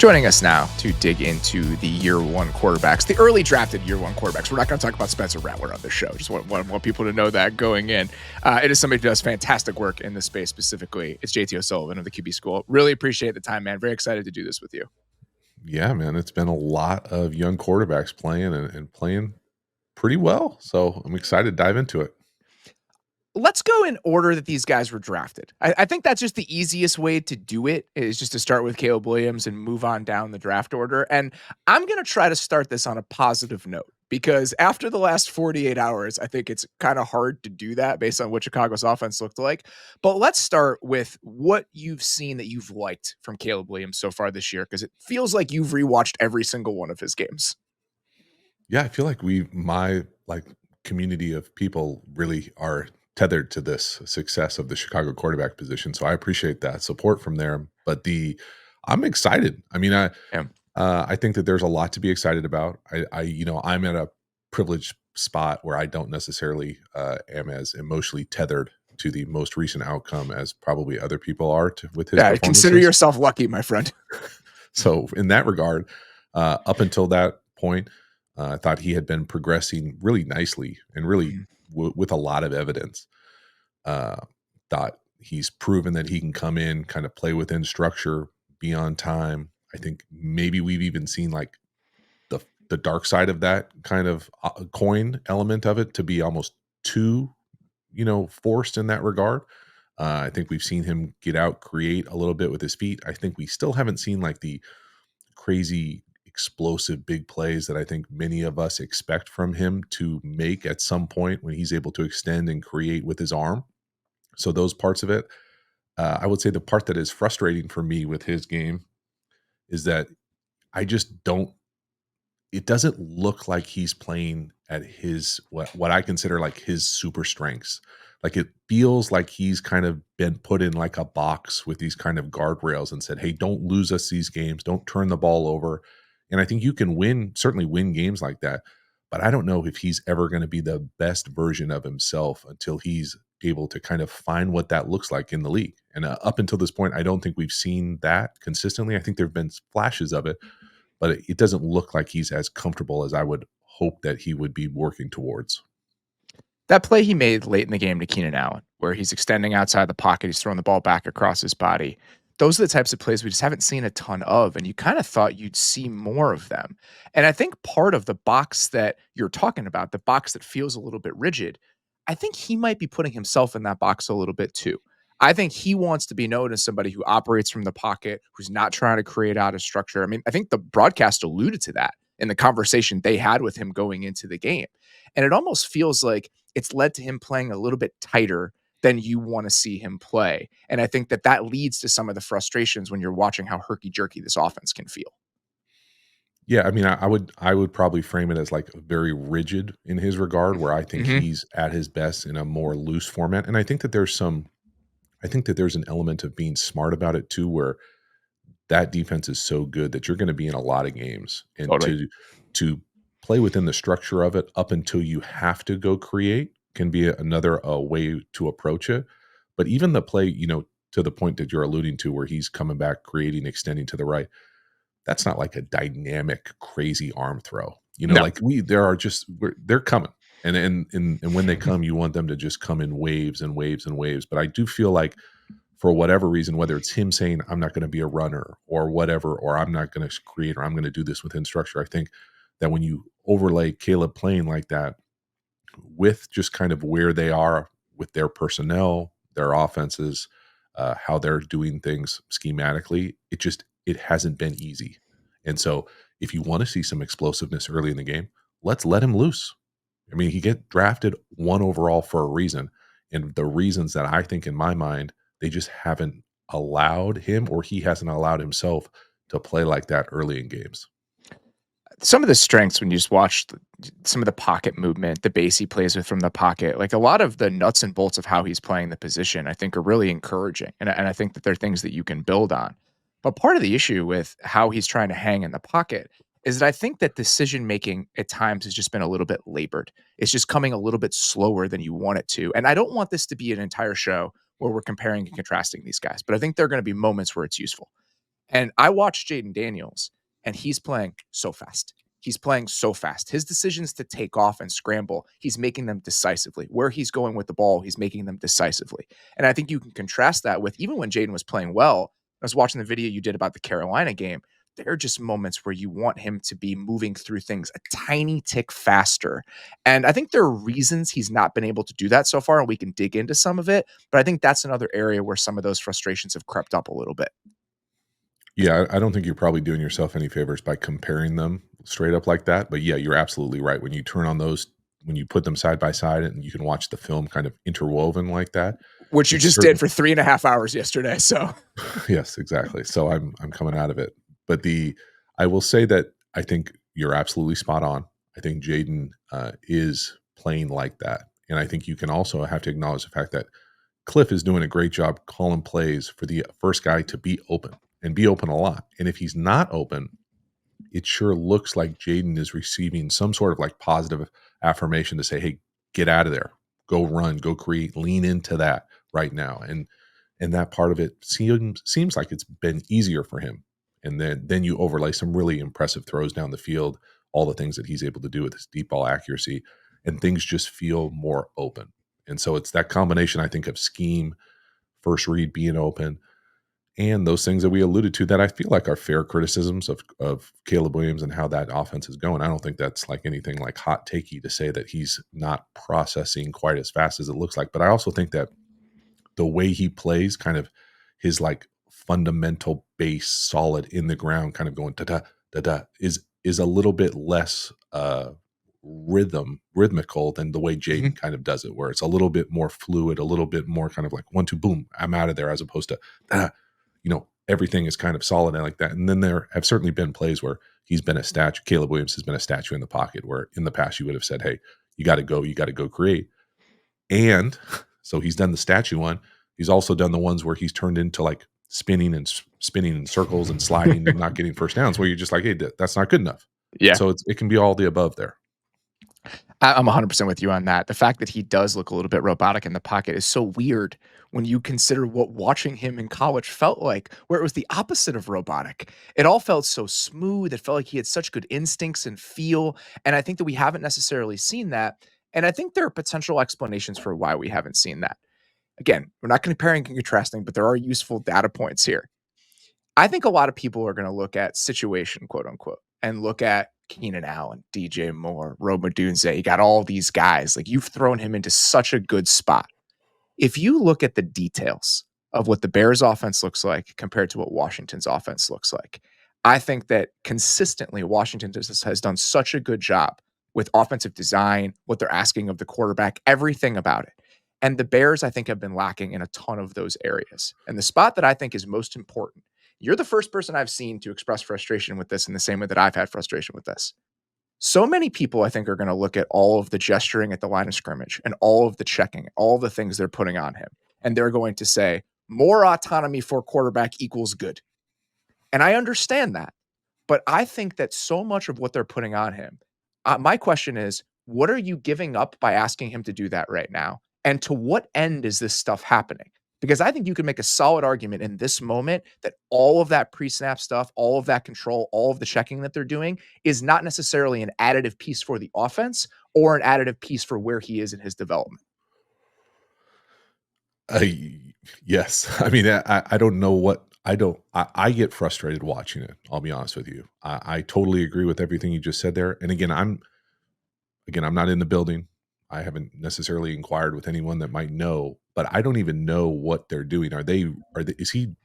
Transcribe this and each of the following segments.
Joining us now to dig into the year one quarterbacks, the early drafted year one quarterbacks. We're not going to talk about Spencer Rattler on this show. Just want people to know that going in. It is somebody who does fantastic work in this space specifically. It's JT Sullivan of the QB School. Really appreciate the time, man. Very excited to do this with you. Yeah, man, it's been a lot of young quarterbacks playing and playing pretty well. So I'm excited to dive into it. Let's go in order that these guys were drafted. I think that's just the easiest way to do it, is just to start with Caleb Williams and move on down the draft order. And I'm going to try to start this on a positive note, because after the last 48 hours, I think it's kind of hard to do that based on what Chicago's offense looked like. But let's start with what you've seen that you've liked from Caleb Williams so far this year, because it feels like you've rewatched every single one of his games. Yeah, I feel like my community of people really are tethered to this success of the Chicago quarterback position. So I appreciate that support from there. But I'm excited. I mean, I think that there's a lot to be excited about. I'm at a privileged spot where I don't necessarily am as emotionally tethered to the most recent outcome as probably other people are with his performances. Consider yourself lucky, my friend. So in that regard, up until that point, I thought he had been progressing really nicely and really with a lot of evidence. Thought he's proven that he can come in, kind of play within structure, be on time. I think maybe we've even seen like the dark side of that kind of coin element of it to be almost too, forced in that regard. I think we've seen him get out, create a little bit with his feet. I think we still haven't seen like the crazy explosive big plays that I think many of us expect from him to make at some point when he's able to extend and create with his arm. So those parts of it, I would say the part that is frustrating for me with his game is that I just it doesn't look like he's playing at his, what I consider like his super strengths. Like it feels like he's kind of been put in like a box with these kind of guardrails and said, hey, don't lose us these games. Don't turn the ball over. And I think you can certainly win games like that. But I don't know if he's ever going to be the best version of himself until he's able to kind of find what that looks like in the league. And up until this point, I don't think we've seen that consistently. I think there have been flashes of it, but it doesn't look like he's as comfortable as I would hope that he would be working towards. That play he made late in the game to Keenan Allen, where he's extending outside the pocket, he's throwing the ball back across his body. Those are the types of plays we just haven't seen a ton of, and you kind of thought you'd see more of them. And I think part of the box that you're talking about, the box that feels a little bit rigid, I think he might be putting himself in that box a little bit too. I think he wants to be known as somebody who operates from the pocket, who's not trying to create out of structure. I mean, I think the broadcast alluded to that in the conversation they had with him going into the game. And it almost feels like it's led to him playing a little bit tighter than you want to see him play. And I think that leads to some of the frustrations when you're watching how herky-jerky this offense can feel. Yeah, I mean, I would probably frame it as like very rigid in his regard, where I think he's at his best in a more loose format. And I think that there's an element of being smart about it too, where that defense is so good that you're going to be in a lot of games, and Totally. to play within the structure of it up until you have to go create can be another way to approach it. But even the play, to the point that you're alluding to, where he's coming back, creating, extending to the right, that's not like a dynamic, crazy arm throw. No. Like they're coming. And when they come, you want them to just come in waves and waves and waves. But I do feel like for whatever reason, whether it's him saying, I'm not going to be a runner or whatever, or I'm not going to create, or I'm going to do this within structure, I think that when you overlay Caleb playing like that with just kind of where they are with their personnel, their offenses, how they're doing things schematically, it hasn't been easy. And so if you want to see some explosiveness early in the game, let's let him loose. I mean, he get drafted 1 overall for a reason. And the reasons that I think in my mind, they just haven't allowed him, or he hasn't allowed himself to play like that early in games. Some of the strengths when you just watch some of the pocket movement, the base he plays with from the pocket, like a lot of the nuts and bolts of how he's playing the position, I think are really encouraging. And I think that they're things that you can build on. But part of the issue with how he's trying to hang in the pocket is that I think that decision making at times has just been a little bit labored. It's just coming a little bit slower than you want it to. And I don't want this to be an entire show where we're comparing and contrasting these guys, but I think there are going to be moments where it's useful. And I watched Jayden Daniels, and he's playing so fast. He's playing so fast. His decisions to take off and scramble, he's making them decisively. Where he's going with the ball, he's making them decisively. And I think you can contrast that with even when Jayden was playing well. I was watching the video you did about the Carolina game. There are just moments where you want him to be moving through things a tiny tick faster. And I think there are reasons he's not been able to do that so far, and we can dig into some of it. But I think that's another area where some of those frustrations have crept up a little bit. Yeah, I don't think you're probably doing yourself any favors by comparing them straight up like that, but yeah, you're absolutely right. When you turn on those when you put them side by side and you can watch the film kind of interwoven like that, Which you it's just certain did for 3.5 hours yesterday, so yes, exactly. So I'm coming out of it. But I will say that I think you're absolutely spot on. I think Jayden is playing like that. And I think you can also have to acknowledge the fact that Cliff is doing a great job calling plays for the first guy to be open and be open a lot. And if he's not open, it sure looks like Jayden is receiving some sort of like positive affirmation to say, "Hey, get out of there, go run, go create, lean into that right now." And that part of it seems like it's been easier for him. And then you overlay some really impressive throws down the field, all the things that he's able to do with his deep ball accuracy, and things just feel more open. And so it's that combination, I think, of scheme, first read being open, and those things that we alluded to that I feel like are fair criticisms of Caleb Williams and how that offense is going. I don't think that's like anything like hot takey to say that he's not processing quite as fast as it looks like. But I also think that the way he plays, kind of his like fundamental base, solid in the ground, kind of going da da da da, is a little bit less rhythmical than the way Mhm. Jayden kind of does it, where it's a little bit more fluid, a little bit more kind of like one two boom, I'm out of there, as opposed to everything is kind of solid and like that. And then there have certainly been plays where he's been a statue. Caleb Williams has been a statue in the pocket, where in the past you would have said, "Hey, you got to go create." And so he's done the statue one. He's also done the ones where he's turned into like spinning in circles and sliding and not getting first downs, where you're just like, "Hey, that's not good enough." And Yeah. so it can be all the above there. I'm 100% with you on that. The fact that he does look a little bit robotic in the pocket is so weird when you consider what watching him in college felt like, where it was the opposite of robotic. It all felt so smooth. It felt like he had such good instincts and feel. And I think that we haven't necessarily seen that. And I think there are potential explanations for why we haven't seen that. Again, we're not comparing and contrasting, but there are useful data points here. I think a lot of people are going to look at situation, quote unquote, and look at Keenan Allen, DJ Moore, Rome Odunze. You got all these guys. Like you've thrown him into such a good spot. If you look at the details of what the Bears offense looks like compared to what Washington's offense looks like, I think that consistently Washington has done such a good job with offensive design, what they're asking of the quarterback, everything about it. And the Bears, I think, have been lacking in a ton of those areas. And the spot that I think is most important, you're the first person I've seen to express frustration with this in the same way that I've had frustration with this. So many people, I think, are going to look at all of the gesturing at the line of scrimmage and all of the checking, all the things they're putting on him. And they're going to say, more autonomy for quarterback equals good. And I understand that. But I think that so much of what they're putting on him, my question is, what are you giving up by asking him to do that right now? And to what end is this stuff happening? Because I think you can make a solid argument in this moment that all of that pre snap stuff, all of that control, all of the checking that they're doing is not necessarily an additive piece for the offense or an additive piece for where he is in his development. Yes. I mean, I don't know what I get frustrated watching it. I'll be honest with you. I totally agree with everything you just said there. And again, I'm not in the building. I haven't necessarily inquired with anyone that might know, but I don't even know what they're doing. Is he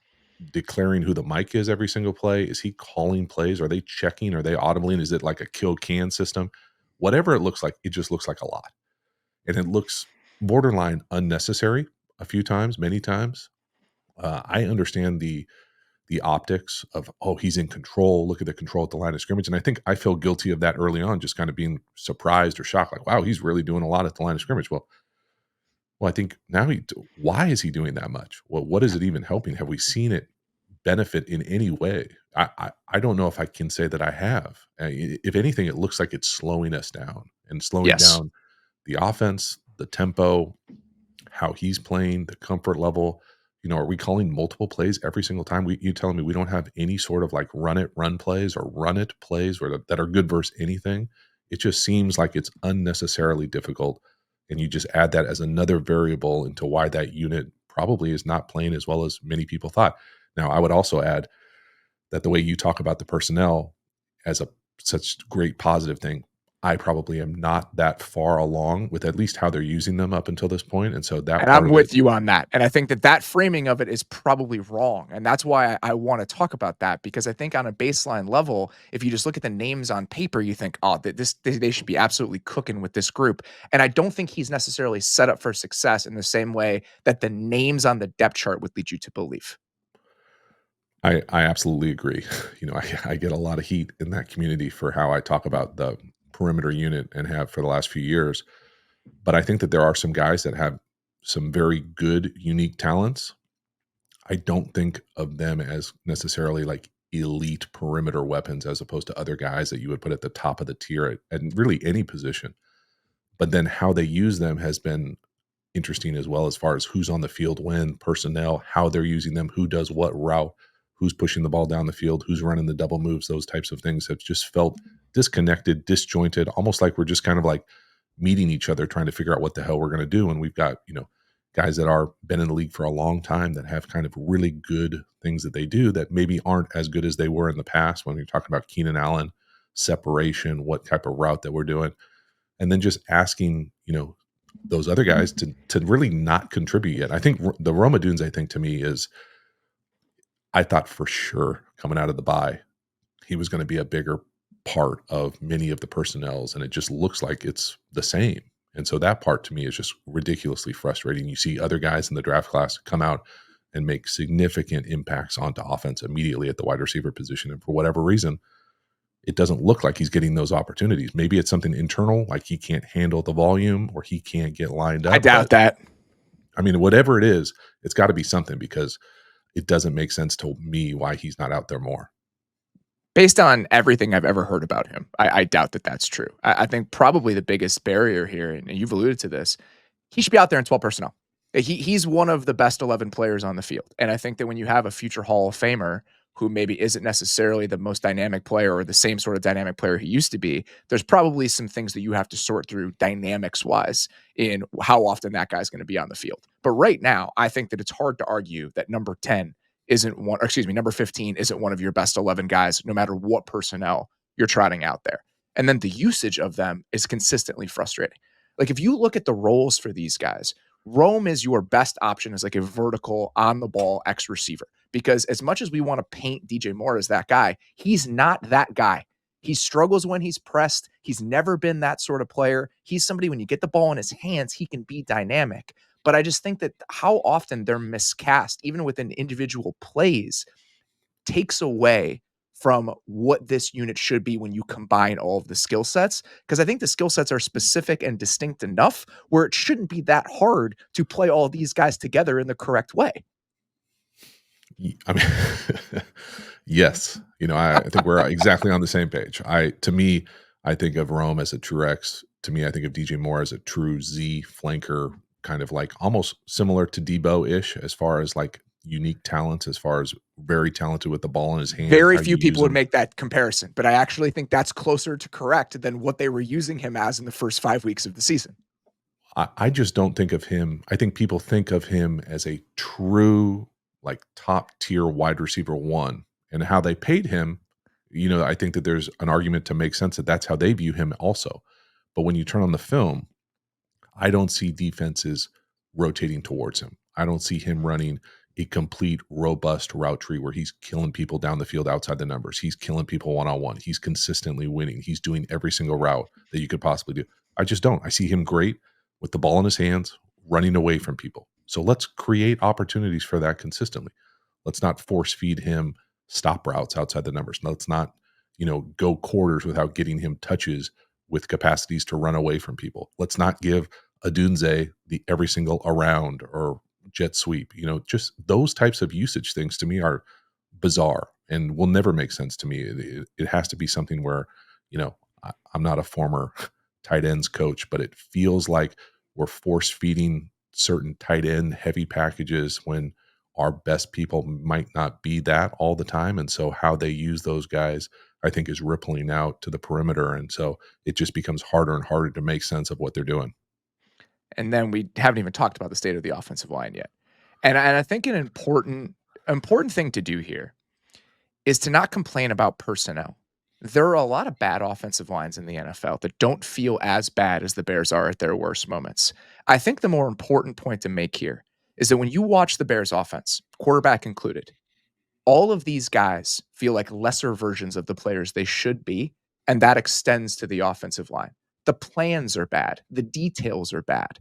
declaring who the mic is every single play? Is he calling plays? Are they checking? Are they audibly? And is it like a kill can system? Whatever it looks like, it just looks like a lot. And it looks borderline unnecessary a few times, many times. I understand the optics of, oh, he's in control. Look at the control at the line of scrimmage. And I think I feel guilty of that early on, just kind of being surprised or shocked, like, wow, he's really doing a lot at the line of scrimmage. Well, I think now why is he doing that much? Well, what is it even helping? Have we seen it benefit in any way? I don't know if I can say that I have. If anything, it looks like it's slowing us down and slowing Yes. down the offense, the tempo, how he's playing, the comfort level. Are we calling multiple plays every single time? You telling me we don't have any sort of like run plays or run it plays that are good versus anything? It just seems like it's unnecessarily difficult. And you just add that as another variable into why that unit probably is not playing as well as many people thought. Now, I would also add that the way you talk about the personnel as a such great positive thing, I probably am not that far along with at least how they're using them up until this point, and so that And part I'm of it. with you on that. And I think that that framing of it is probably wrong. And that's why I want to talk about that because I think on a baseline level, if you just look at the names on paper, you think, oh, they should be absolutely cooking with this group. And I don't think he's necessarily set up for success in the same way that the names on the depth chart would lead you to believe. I absolutely agree. I get a lot of heat in that community for how I talk about the perimeter unit and have for the last few years, but I think that there are some guys that have some very good unique talents. I don't think of them as necessarily like elite perimeter weapons as opposed to other guys that you would put at the top of the tier at really any position. But then how they use them has been interesting as far as who's on the field when, personnel, how they're using them, who does what route, who's pushing the ball down the field, who's running the double moves, those types of things have just felt disconnected, disjointed, almost like we're just kind of like meeting each other trying to figure out what the hell we're going to do. And we've got, guys that are been in the league for a long time that have kind of really good things that they do that maybe aren't as good as they were in the past when you're talking about Keenan Allen, separation, what type of route that we're doing, and then just asking, those other guys to really not contribute yet. I think the Roma Dunes, I think to me is, I thought for sure coming out of the bye, he was going to be a bigger part of many of the personnels, and it just looks like it's the same. And so that part to me is just ridiculously frustrating. You see other guys in the draft class come out and make significant impacts onto offense immediately at the wide receiver position. And for whatever reason, it doesn't look like he's getting those opportunities. Maybe it's something internal, like he can't handle the volume or he can't get lined I up. doubt But that. I mean, whatever it is, it's got to be something because it doesn't make sense to me why he's not out there more. Based on everything I've ever heard about him, I doubt that that's true. I think probably the biggest barrier here, and you've alluded to this, he should be out there in 12 personnel. He's one of the best 11 players on the field. And I think that when you have a future Hall of Famer who maybe isn't necessarily the most dynamic player or the same sort of dynamic player he used to be, there's probably some things that you have to sort through dynamics wise in how often that guy's going to be on the field. But right now, I think that it's hard to argue that number 10 isn't one, or excuse me, number 15 isn't one of your best 11 guys, no matter what personnel you're trotting out there. And then the usage of them is consistently frustrating. Like if you look at the roles for these guys, Rome is your best option as like a vertical on the ball X receiver. Because as much as we want to paint DJ Moore as that guy, he's not that guy. He struggles when he's pressed. He's never been that sort of player. He's somebody when you get the ball in his hands, he can be dynamic. But I just think that how often they're miscast, even within individual plays, takes away from what this unit should be when you combine all of the skill sets. Because I think the skill sets are specific and distinct enough where it shouldn't be that hard to play all these guys together in the correct way. I mean, yes, I think we're exactly on the same page. To me, I think of Rome as a true X. To me, I think of DJ Moore as a true Z flanker, kind of like almost similar to Debo ish as far as like unique talents, as far as very talented with the ball in his hands, Very how you few use people would him. make that comparison, but I actually think that's closer to correct than what they were using him as in the first 5 weeks of the season. I just don't think of him. I think people think of him as a true, like top tier wide receiver one, and how they paid him. I think that there's an argument to make sense that that's how they view him also. But when you turn on the film, I don't see defenses rotating towards him. I don't see him running a complete, robust route tree where he's killing people down the field outside the numbers. He's killing people one on one. He's consistently winning. He's doing every single route that you could possibly do. I just don't. I see him great with the ball in his hands, running away from people. So let's create opportunities for that consistently. Let's not force feed him stop routes outside the numbers. Let's not, go quarters without getting him touches with capacities to run away from people. Let's not give Adunze the every single around or jet sweep. Just those types of usage things to me are bizarre and will never make sense to me. It has to be something where, I'm not a former tight ends coach, but it feels like we're force feeding certain tight end heavy packages when our best people might not be that all the time, and so how they use those guys, I think, is rippling out to the perimeter, and so it just becomes harder and harder to make sense of what they're doing. And then we haven't even talked about the state of the offensive line yet. And I think an important thing to do here is to not complain about personnel. There are a lot of bad offensive lines in the NFL that don't feel as bad as the Bears are at their worst moments. I think the more important point to make here is that when you watch the Bears offense, quarterback included, all of these guys feel like lesser versions of the players they should be, and that extends to the offensive line. The plans are bad, the details are bad.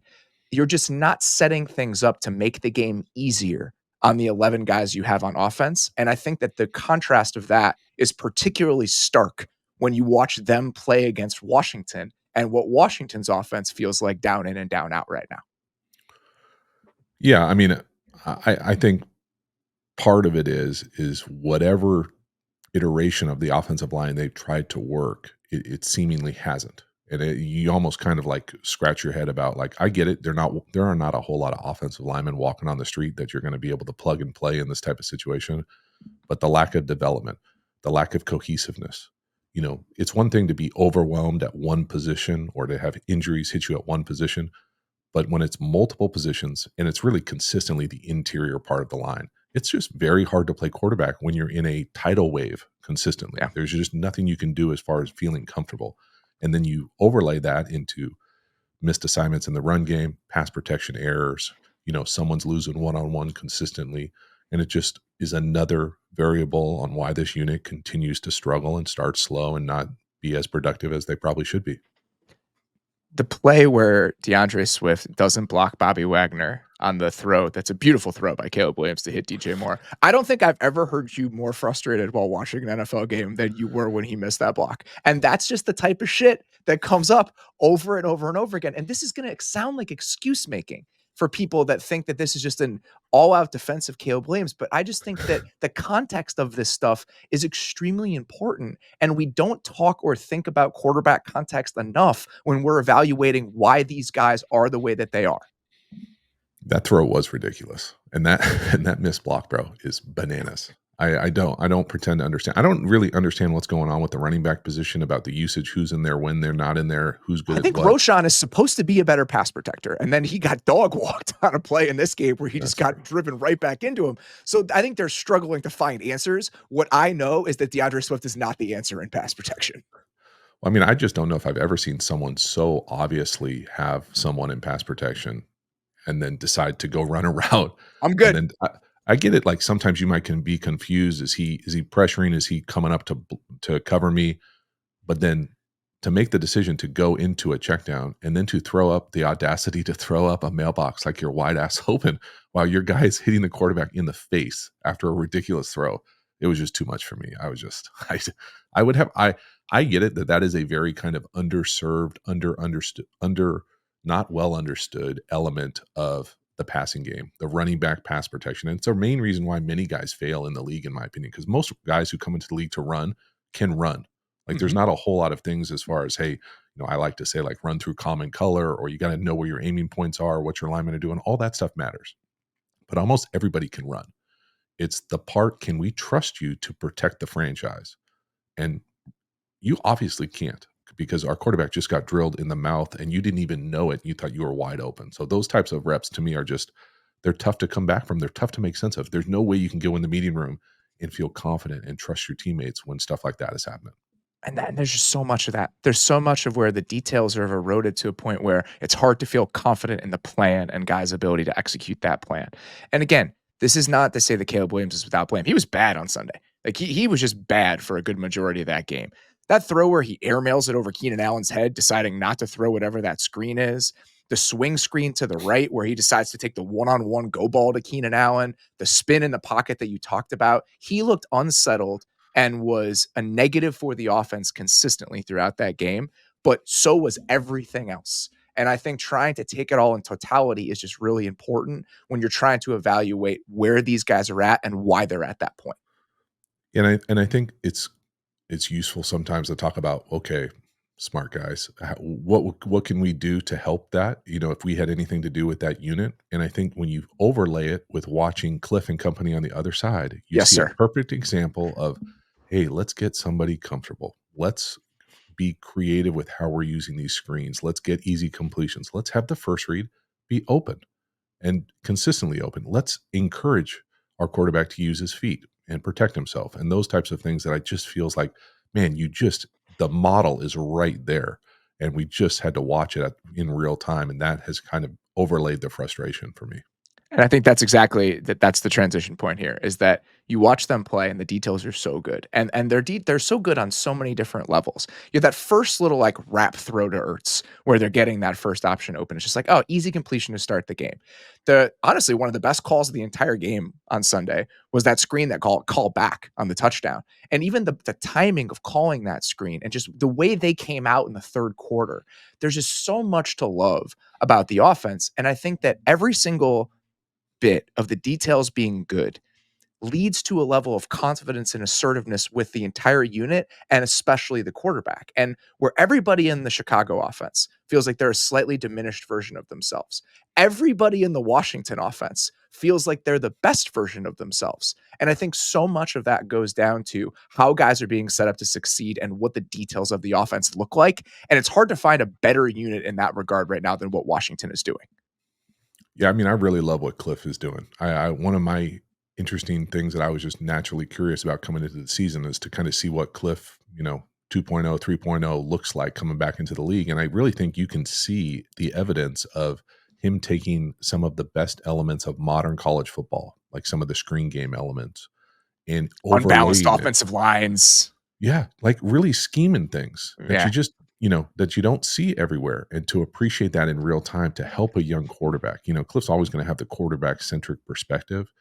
You're just not setting things up to make the game easier on the 11 guys you have on offense. And I think that the contrast of that is particularly stark when you watch them play against Washington and what Washington's offense feels like down in and down out right now. Yeah, I mean, I think part of it is whatever iteration of the offensive line they've tried to work, it seemingly hasn't. And you almost kind of like scratch your head about like, I get it. There are not a whole lot of offensive linemen walking on the street that you're going to be able to plug and play in this type of situation. But the lack of development, the lack of cohesiveness, it's one thing to be overwhelmed at one position or to have injuries hit you at one position. But when it's multiple positions and it's really consistently the interior part of the line, it's just very hard to play quarterback when you're in a tidal wave consistently. Yeah. There's just nothing you can do as far as feeling comfortable. And then you overlay that into missed assignments in the run game, pass protection errors, someone's losing one-on-one consistently. And it just is another variable on why this unit continues to struggle and start slow and not be as productive as they probably should be. The play where DeAndre Swift doesn't block Bobby Wagner on the throw, that's a beautiful throw by Caleb Williams to hit DJ Moore. I don't think I've ever heard you more frustrated while watching an NFL game than you were when he missed that block. And that's just the type of shit that comes up over and over and over again. And this is going to sound like excuse making for people that think that this is just an all out defensive Caleb Williams. But I just think that the context of this stuff is extremely important. And we don't talk or think about quarterback context enough when we're evaluating why these guys are the way that they are. That throw was ridiculous, and that and that missed block, bro, is bananas. I don't pretend to understand. I don't really understand what's going on with the running back position about the usage, who's in there when they're not in there, who's good I at think what. Roshan is supposed to be a better pass protector, and then he got dog walked on a play in this game where he just That's got true. driven right back into him. So I think they're struggling to find answers. What I know is that DeAndre Swift is not the answer in pass protection. Well, I mean, I just don't know if I've ever seen someone so obviously have someone in pass protection and then decide to go run a route, I'm and good. then I get it. Like sometimes you might can be confused. Is he pressuring? Is he coming up to cover me? But then to make the decision to go into a check down and then to throw up the audacity to throw up a mailbox like you're wide ass open while your guy is hitting the quarterback in the face after a ridiculous throw. It was just too much for me. I was just I would have I get it that is a very kind of underserved, understood, not well understood element of the passing game, the running back pass protection. And it's the main reason why many guys fail in the league, in my opinion, because most guys who come into the league to run can run. Like there's Mhm. not a whole lot of things as far as, hey, I like to say like run through common color, or you got to know where your aiming points are, what your linemen are doing. All that stuff matters. But almost everybody can run. It's the part, can we trust you to protect the franchise? And you obviously can't, because our quarterback just got drilled in the mouth and you didn't even know it. You thought you were wide open. So those types of reps to me are just, they're tough to come back from. They're tough to make sense of. There's no way you can go in the meeting room and feel confident and trust your teammates when stuff like that is happening. And there's just so much of that. There's so much of where the details are eroded to a point where it's hard to feel confident in the plan and guys' ability to execute that plan. And again, this is not to say that Caleb Williams is without blame. He was bad on Sunday. Like he was just bad for a good majority of that game. That throw where he airmails it over Keenan Allen's head, deciding not to throw whatever that screen is. The swing screen to the right where he decides to take the one-on-one go ball to Keenan Allen, the spin in the pocket that you talked about. He looked unsettled and was a negative for the offense consistently throughout that game, but so was everything else. And I think trying to take it all in totality is just really important when you're trying to evaluate where these guys are at and why they're at that point. And I think it's useful sometimes to talk about, okay, Smart guys. What can we do to help that? If we had anything to do with that unit, and I think when you overlay it with watching Cliff and company on the other side, you Yes, see a sir. perfect example of, hey, let's get somebody comfortable. Let's be creative with how we're using these screens. Let's get easy completions. Let's have the first read be open and consistently open. Let's encourage our quarterback to use his feet and protect himself and those types of things that I just feels like, man, the model is right there. And we just had to watch it in real time. And that has kind of overlaid the frustration for me. And I think that's the transition point here, is that you watch them play and the details are so good. And they're so good on so many different levels. You have that first little like wrap throw to Ertz where they're getting that first option open. It's just like, oh, easy completion to start the game. The honestly, one of the best calls of the entire game on Sunday was that screen that call back on the touchdown. And even the timing of calling that screen and just the way they came out in the third quarter. There's just so much to love about the offense. And I think that every single bit of the details being good leads to a level of confidence and assertiveness with the entire unit and especially the quarterback. And where everybody in the Chicago offense feels like they're a slightly diminished version of themselves, everybody in the Washington offense feels like they're the best version of themselves. And I think so much of that goes down to how guys are being set up to succeed and what the details of the offense look like. And it's hard to find a better unit in that regard right now than what Washington is doing. Yeah, I mean, I really love what Cliff is doing. One of my interesting things that I was just naturally curious about coming into the season is to kind of see what Cliff, 2.0, 3.0 looks like coming back into the league. And I really think you can see the evidence of him taking some of the best elements of modern college football, like some of the screen game elements, and Unbalanced overlaying it. offensive lines. Yeah, like really scheming things that you Yeah. just, that you don't see everywhere, and to appreciate that in real time to help a young quarterback. Cliff's always going to have the quarterback centric perspective,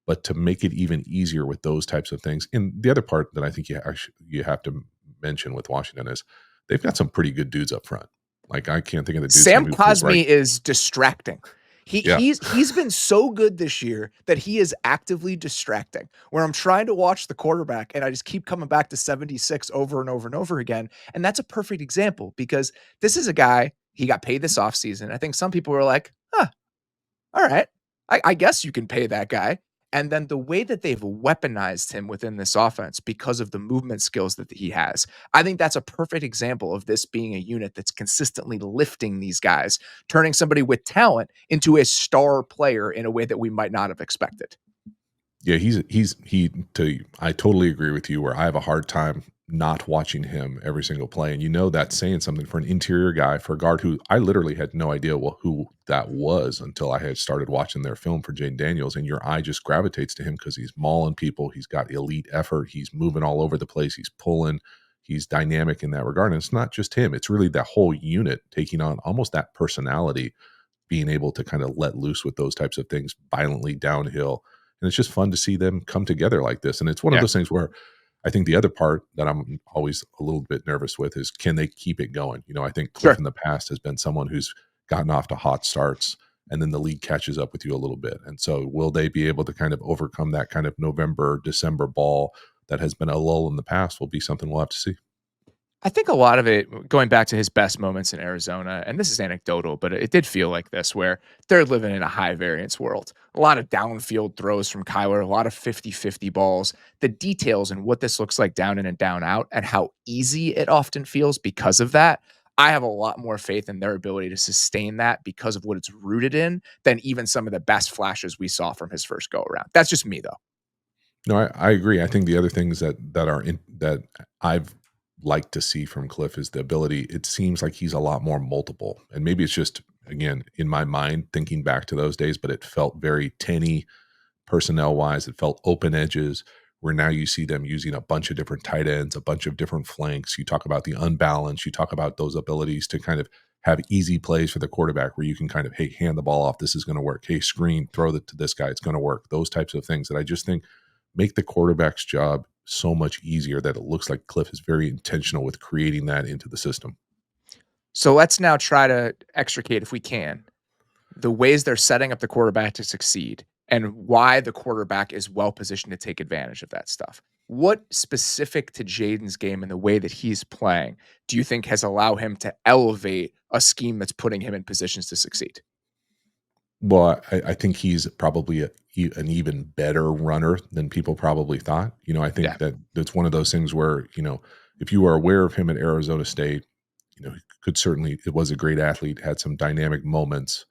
but to make it even easier with those types of things. And the other part that I think you have to mention with Washington is they've got some pretty good dudes up front. Like I can't think of the dude's name Sam who's right. Cosmi is distracting. He Yeah, he's been so good this year that he is actively distracting. Where I'm trying to watch the quarterback and I just keep coming back to 76 over and over and over again. And that's a perfect example because this is a guy, he got paid this offseason. I think some people were like, huh, all right. I guess you can pay that guy. And then the way that they've weaponized him within this offense because of the movement skills that he has, I think that's a perfect example of this being a unit that's consistently lifting these guys, turning somebody with talent into a star player in a way that we might not have expected. yeah, I totally agree with you where I have a hard time not watching him every single play. And that's saying something for an interior guy, for a guard who I literally had no idea who that was until I had started watching their film for Jayden Daniels. And your eye just gravitates to him because he's mauling people, he's got elite effort, he's moving all over the place, he's pulling, he's dynamic in that regard. And it's not just him, it's really that whole unit taking on almost that personality, being able to kind of let loose with those types of things violently downhill. And it's just fun to see them come together like this. And it's one of Yeah, those things where I think the other part that I'm always a little bit nervous with is, can they keep it going? I think Cliff sure. in the past has been someone who's gotten off to hot starts and then the league catches up with you a little bit. And so will they be able to kind of overcome that kind of November, December ball that has been a lull in the past? Will be something we'll have to see. I think a lot of it going back to his best moments in Arizona, and this is anecdotal, but it did feel like this, where they're living in a high variance world. A lot of downfield throws from Kyler, a lot of 50-50 balls. The details and what this looks like down in and down out, and how easy it often feels because of that. I have a lot more faith in their ability to sustain that because of what it's rooted in than even some of the best flashes we saw from his first go around. That's just me, though. No, I agree. I think the other things that I've liked to see from Cliff is the ability. It seems like he's a lot more multiple, and maybe it's just again in my mind thinking back to those days, but it felt very tinny personnel wise. It felt open edges. Where now you see them using a bunch of different tight ends, a bunch of different flanks. You talk about the unbalance. You talk about those abilities to kind of have easy plays for the quarterback where you can kind of, hey, hand the ball off. This is going to work. Hey, screen, throw it to this guy. It's going to work. Those types of things that I just think make the quarterback's job so much easier, that it looks like Cliff is very intentional with creating that into the system. So let's now try to extricate, if we can, the ways they're setting up the quarterback to succeed and why the quarterback is well positioned to take advantage of that stuff. What specific to Jayden's game and the way that he's playing do you think has allowed him to elevate a scheme that's putting him in positions to succeed? Well, I think he's probably an even better runner than people probably thought. I Yeah. think that that's one of those things where, if you are aware of him at Arizona State, he could certainly, it was a great athlete, had some dynamic moments.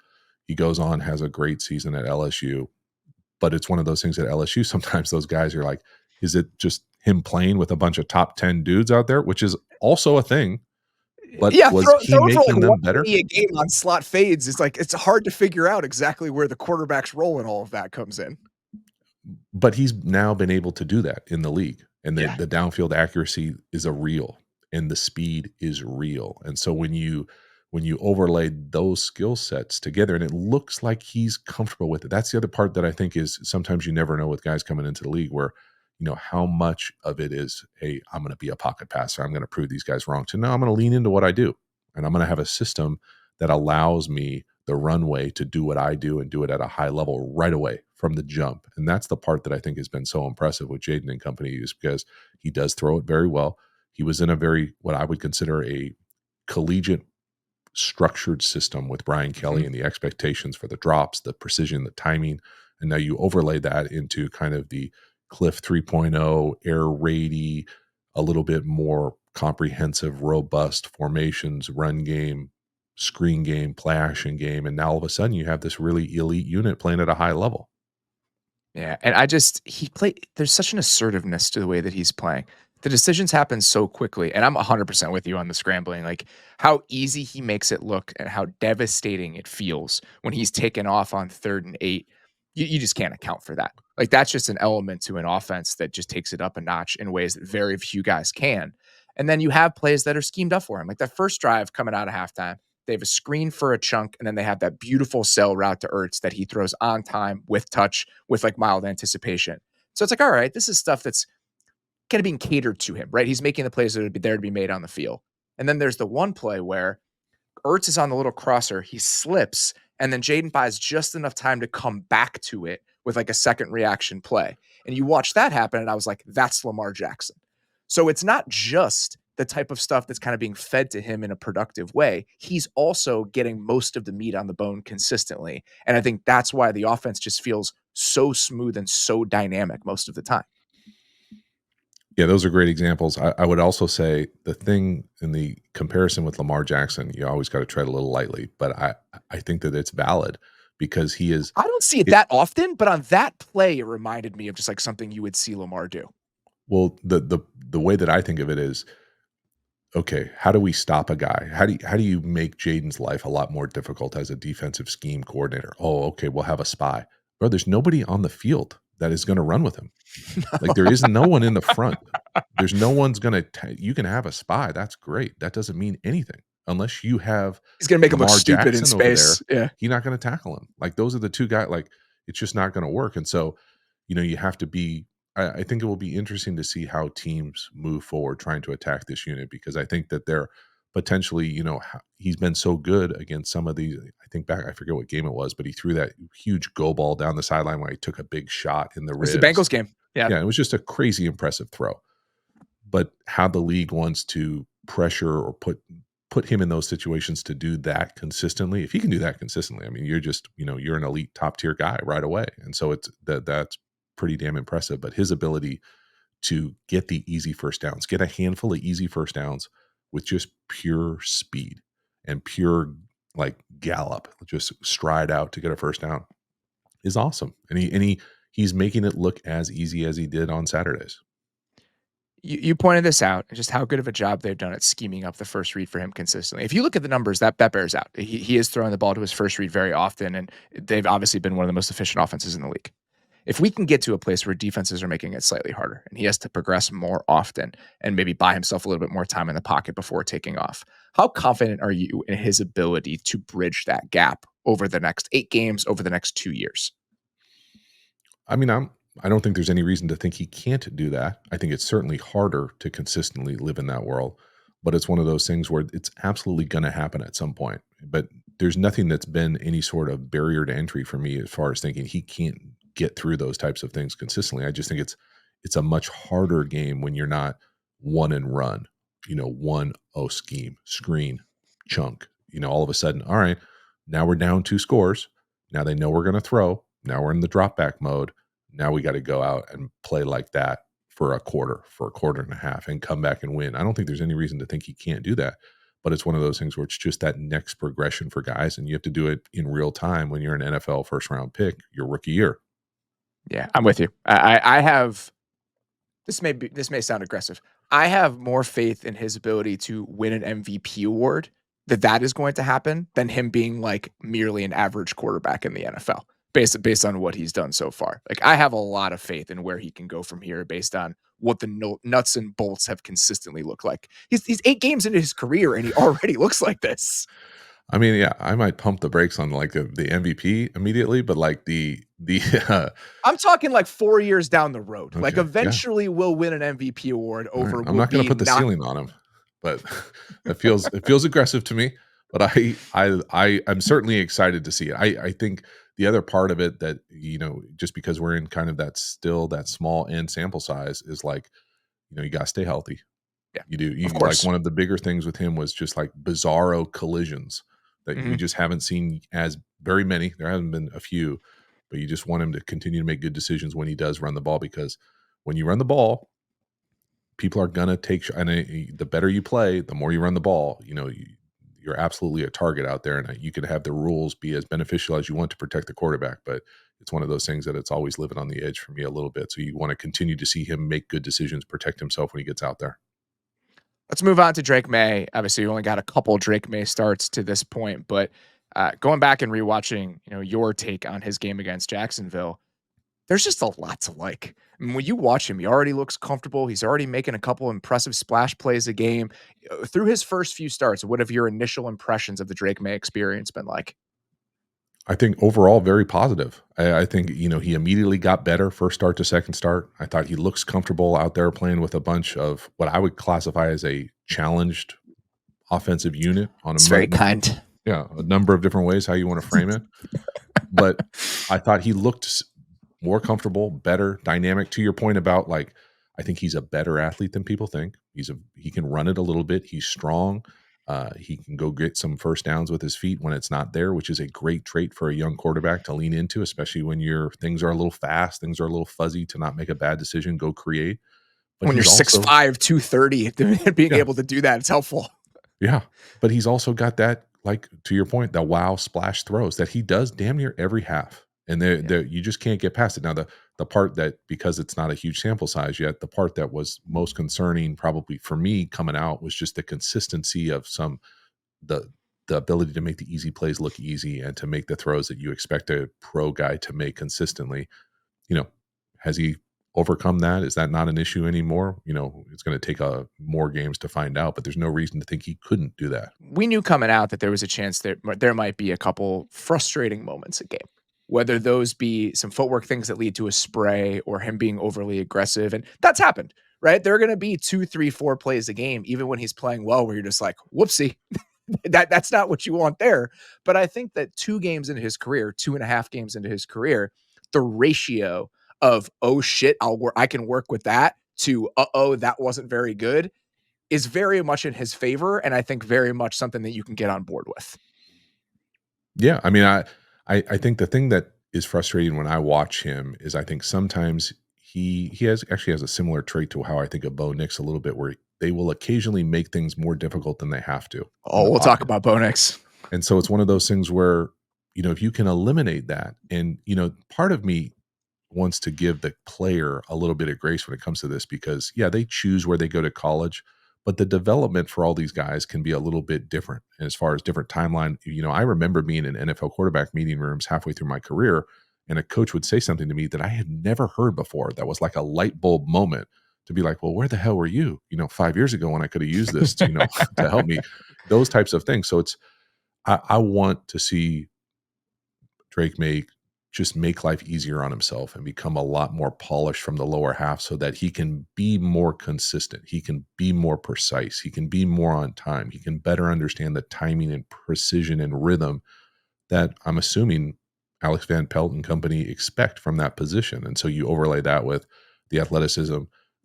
He goes on, has a great season at LSU, but it's one of those things at LSU. Sometimes those guys are like, is it just him playing with a bunch of top 10 dudes out there, which is also a thing, but Yeah, was he throw for like making them better? 180 a game on slot fades. It's like it's hard to figure out exactly where the quarterback's role in all of that comes in. But he's now been able to do that in the league, and the Yeah. the downfield accuracy is a real, and the speed is real, and so when you overlay those skill sets together, and it looks like he's comfortable with it. That's the other part that I think is sometimes you never know with guys coming into the league where, how much of it is, "Hey, I'm gonna be a pocket passer. I'm gonna prove these guys wrong," to, "No, I'm gonna lean into what I do, and I'm gonna have a system that allows me the runway to do what I do and do it at a high level right away from the jump." And that's the part that I think has been so impressive with Jayden and company is because he does throw it very well. He was in a very, what I would consider a collegiate structured system with Brian Kelly Mhm. and the expectations for the drops, the precision, the timing. And now you overlay that into kind of the Cliff 3.0, air raidy, a little bit more comprehensive, robust formations, run game, screen game, play action game. And now all of a sudden you have this really elite unit playing at a high level. Yeah, and he play there's such an assertiveness to the way that he's playing. The decisions happen so quickly, and I'm 100% with you on the scrambling, like, how easy he makes it look and how devastating it feels when he's taken off on 3rd and 8. You just can't account for that. Like, that's just an element to an offense that just takes it up a notch in ways that very few guys can, and then you have plays that are schemed up for him, like that first drive coming out of halftime, they have a screen for a chunk, and then they have that beautiful sail route to Ertz that he throws on time with touch with like mild anticipation. So it's like, all right, this is stuff that's kind of being catered to him, right? He's making the plays that would be there to be made on the field. And then there's the one play where Ertz is on the little crosser, he slips, and then Jayden buys just enough time to come back to it with like a second reaction play. And you watch that happen, and I was like, that's Lamar Jackson. So it's not just the type of stuff that's kind of being fed to him in a productive way. He's also getting most of the meat on the bone consistently. And I think that's why the offense just feels so smooth and so dynamic most of the time. Yeah, those are great examples. I would also say the thing in the comparison with Lamar Jackson, you always got to tread a little lightly, but I think that it's valid because he is I don't see it it. that often, but on that play, it reminded me of just like something you would see Lamar do. Well, the way that I think of it is, okay, how do we stop a guy? How do you make Jaden's life a lot more difficult as a defensive scheme coordinator? Oh, okay, we'll have a spy. Bro, there's nobody on the field that is going to run with him. Like there is no one in the front. There's no one's gonna you can have a spy, that's great. That doesn't mean anything. Unless you have He's gonna make him look Lamar stupid in Jackson over there, space. Yeah. he's not gonna tackle him. Like those are the 2 guys, like, it's just not gonna work. And so, you have to be I think it will be interesting to see how teams move forward trying to attack this unit because I think that they're potentially, he's been so good against some of these. I think back, I forget what game it was, but he threw that huge go ball down the sideline where he took a big shot in the It's the ribs. Bengals game. Yeah. Yeah, it was just a crazy impressive throw. But how the league wants to pressure or put him in those situations to do that consistently. If he can do that consistently, I mean, you're just, you're an elite top tier guy right away. And so that's pretty damn impressive. But his ability to get the easy first downs, get a handful of easy first downs with just pure speed and pure like gallop, just stride out to get a first down is awesome. And he's making it look as easy as he did on Saturdays. You pointed this out, just how good of a job they've done at scheming up the first read for him consistently. If you look at the numbers, that bears out. He is throwing the ball to his first read very often, and they've obviously been one of the most efficient offenses in the league. If we can get to a place where defenses are making it slightly harder and he has to progress more often and maybe buy himself a little bit more time in the pocket before taking off, how confident are you in his ability to bridge that gap over the next 8 games, over the next 2 years? I mean, I don't think there's any reason to think he can't do that. I think it's certainly harder to consistently live in that world, but it's one of those things where it's absolutely going to happen at some point. But there's nothing that's been any sort of barrier to entry for me as far as thinking he can't get through those types of things consistently. I just think it's a much harder game when you're not one and run, one scheme, screen, chunk. All of a sudden, all right, now we're down 2 scores. Now they know we're going to throw. Now we're in the drop back mode. Now we got to go out and play like that for a quarter and a half, and come back and win. I don't think there's any reason to think he can't do that. But it's one of those things where it's just that next progression for guys, and you have to do it in real time when you're an NFL first round pick, your rookie year. Yeah, I'm with you. I have this may sound aggressive. I have more faith in his ability to win an MVP award, that is going to happen, than him being like merely an average quarterback in the NFL based on what he's done so far. Like, I have a lot of faith in where he can go from here based on what the nuts and bolts have consistently looked like. He's 8 games into his career and he already looks like this. I mean, yeah, I might pump the brakes on like the MVP immediately, but like the I'm talking like 4 years down the road. Like, okay, yeah. eventually we'll win an MVP award All right. over I'm not going to put being the knocked. ceiling on him, but it feels aggressive to me. But I'm certainly excited to see it. I think the other part of it that just because we're in kind of that small end sample size is like you got to stay healthy. Yeah, You do. of Like course. one of the bigger things with him was just like bizarro collisions that we Mhm. just haven't seen as very many. There haven't been a few, but you just want him to continue to make good decisions when he does run the ball, because when you run the ball, people are gonna take and the better you play, the more you run the ball. You're absolutely a target out there, and you can have the rules be as beneficial as you want to protect the quarterback, but it's one of those things that it's always living on the edge for me a little bit. So you want to continue to see him make good decisions, protect himself when he gets out there. Let's move on to Drake Maye. Obviously, you only got a couple Drake Maye starts to this point, but going back and rewatching, your take on his game against Jacksonville, there's just a lot to like. I mean, when you watch him, he already looks comfortable. He's already making a couple impressive splash plays a game. Through his first few starts, what have your initial impressions of the Drake Maye experience been like? I think overall very positive. I think he immediately got better first start to second start. I thought he looks comfortable out there playing with a bunch of what I would classify as a challenged offensive unit on a It's very kind. yeah, a number of different ways how you want to frame it. But I thought he looked more comfortable, better, dynamic. To your point about like, I think he's a better athlete than people think. He can run it a little bit. He's strong. He can go get some first downs with his feet when it's not there, which is a great trait for a young quarterback to lean into, especially when your things are a little fast, things are a little fuzzy, to not make a bad decision, go create. But When you're he's also 6'5", 230, being yeah, able to do that, it's helpful. yeah, but he's also got that, like, to your point, the wow splash throws that he does damn near every half, and Yeah. you just can't get past it. Now, the part that, because it's not a huge sample size yet, the part that was most concerning probably for me coming out was just the consistency of the the ability to make the easy plays look easy and to make the throws that you expect a pro guy to make consistently. You know, has he overcome that? Is that not an issue anymore? It's going to take more games to find out, but there's no reason to think he couldn't do that. We knew coming out that there was a chance that there might be a couple frustrating moments a game, whether those be some footwork things that lead to a spray or him being overly aggressive. And that's happened, right? There are going to be 2, 3, 4 plays a game, even when he's playing well, where you're just like, whoopsie, that's not what you want there. But I think that 2 games into his career, 2.5 games into his career, the ratio of, oh shit, I can work with that, to, oh, that wasn't very good, is very much in his favor, and I think very much something that you can get on board with. Yeah, I mean, I think the thing that is frustrating when I watch him is I think sometimes he has a similar trait to how I think of Bo Nix a little bit, where they will occasionally make things more difficult than they have to in Oh, the we'll talk pocket. about Bo Nix. And so it's one of those things where, if you can eliminate that, and part of me wants to give the player a little bit of grace when it comes to this, because yeah, they choose where they go to college, but the development for all these guys can be a little bit different. And as far as different timeline, I remember being in NFL quarterback meeting rooms halfway through my career, and a coach would say something to me that I had never heard before. That was like a light bulb moment to be like, well, where the hell were you, 5 years ago when I could have used this, to help me, those types of things. So I want to see Drake just make life easier on himself and become a lot more polished from the lower half, so that he can be more consistent. He can be more precise. He can be more on time. He can better understand the timing and precision and rhythm that I'm assuming Alex Van Pelt and company expect from that position. And so you overlay that with the athleticism,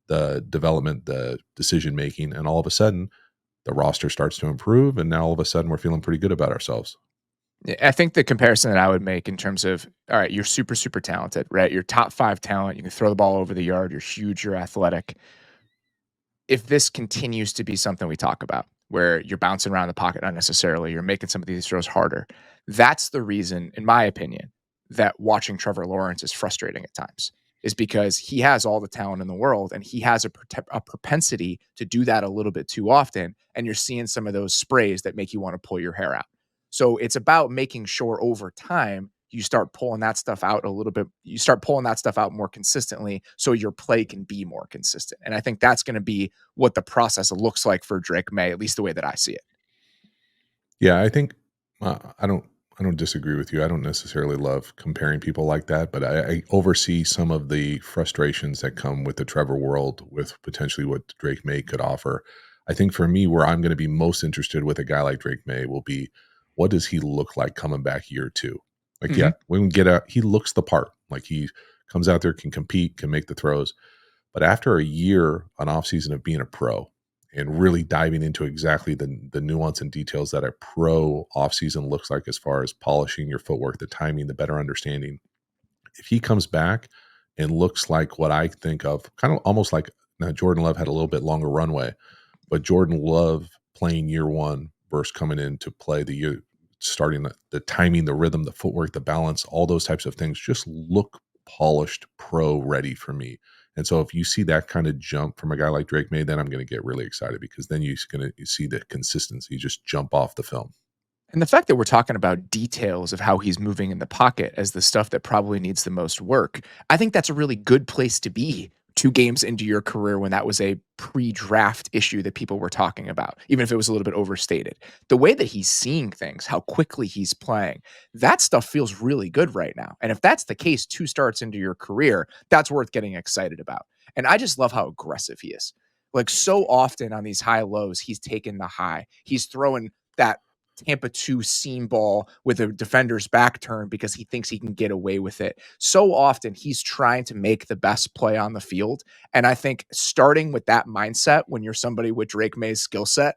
the development, the decision making, and all of a sudden the roster starts to improve. And now all of a sudden we're feeling pretty good about ourselves. Yeah, I think the comparison that I would make in terms of, all right, you're super, super talented, right? You're top 5 talent. You can throw the ball over the yard. You're huge. You're athletic. If this continues to be something we talk about, where you're bouncing around the pocket unnecessarily, you're making some of these throws harder, that's the reason, in my opinion, that watching Trevor Lawrence is frustrating at times, is because he has all the talent in the world and he has a propensity to do that a little bit too often. And you're seeing some of those sprays that make you want to pull your hair out. So it's about making sure over time you start pulling that stuff out a little bit. You start pulling that stuff out more consistently so your play can be more consistent. And I think that's going to be what the process looks like for Drake Maye, at least the way that I see it. Yeah, I think I don't. I don't disagree with you. I don't necessarily love comparing people like that, but I oversee some of the frustrations that come with the Trevor world, with potentially what Drake May could offer. I think for me, where I'm going to be most interested with a guy like Drake May will be, what does he look like coming back year two? Like, Mhm. yeah, when we get out, he looks the part. Like he comes out there, can compete, can make the throws. But after a year, an offseason of being a pro and really diving into exactly the nuance and details that a pro offseason looks like as far as polishing your footwork, the timing, the better understanding. If he comes back and looks like what I think of, kind of almost like now Jordan Love had a little bit longer runway, but Jordan Love playing year one versus coming in to play the year, starting the timing, the rhythm, the footwork, the balance, all those types of things just look polished, pro ready for me. And so if you see that kind of jump from a guy like Drake May, then I'm going to get really excited because then you're going to see the consistency just jump off the film. And the fact that we're talking about details of how he's moving in the pocket as the stuff that probably needs the most work, I think that's a really good place to be 2 games into your career when that was a pre-draft issue that people were talking about, even if it was a little bit overstated. The way that he's seeing things, how quickly he's playing, that stuff feels really good right now. And if that's the case 2 starts into your career, that's worth getting excited about. And I just love how aggressive he is. Like, so often on these high lows, he's taking the high. He's throwing that Tampa 2 seam ball with a defender's back turn because he thinks he can get away with it. So often he's trying to make the best play on the field. And I think starting with that mindset when you're somebody with Drake May's skill set,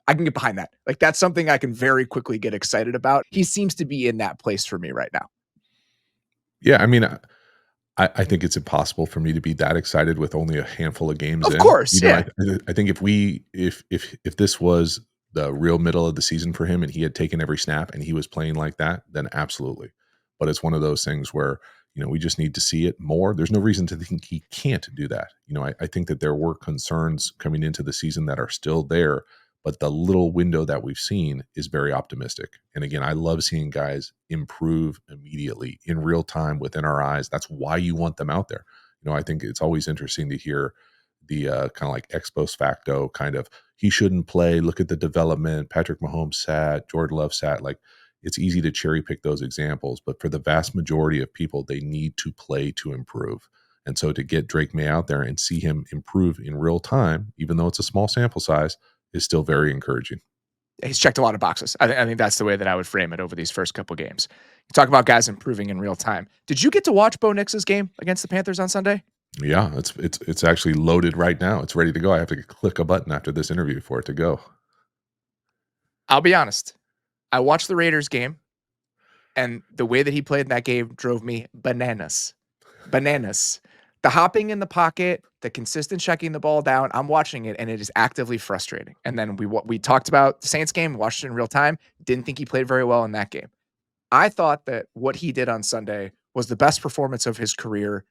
I can get behind that. Like, that's something I can very quickly get excited about. He seems to be in that place for me right now. Yeah, I mean, I think it's impossible for me to be that excited with only a handful of games Of in. course, yeah. I think if this was the real middle of the season for him and he had taken every snap and he was playing like that, then absolutely. But it's one of those things where, we just need to see it more. There's no reason to think he can't do that. I think that there were concerns coming into the season that are still there, but the little window that we've seen is very optimistic. And again, I love seeing guys improve immediately in real time within our eyes. That's why you want them out there. I think it's always interesting to hear the kind of like ex post facto kind of, he shouldn't play. Look at the development. Patrick Mahomes sat, Jordan Love sat. Like, it's easy to cherry pick those examples, but for the vast majority of people, they need to play to improve. And so to get Drake May out there and see him improve in real time, even though it's a small sample size, is still very encouraging. He's checked a lot of boxes. I think that's the way that I would frame it over these first couple games. You talk about guys improving in real time. Did you get to watch Bo Nix's game against the Panthers on Sunday? Yeah, it's actually loaded right now. It's ready to go. I have to click a button after this interview for it to go. I'll be honest. I watched the Raiders game, and the way that he played in that game drove me bananas. Bananas. The hopping in the pocket, the consistent checking the ball down, I'm watching it, and it is actively frustrating. And then we talked about the Saints game, watched it in real time, didn't think he played very well in that game. I thought that what he did on Sunday was the best performance of his career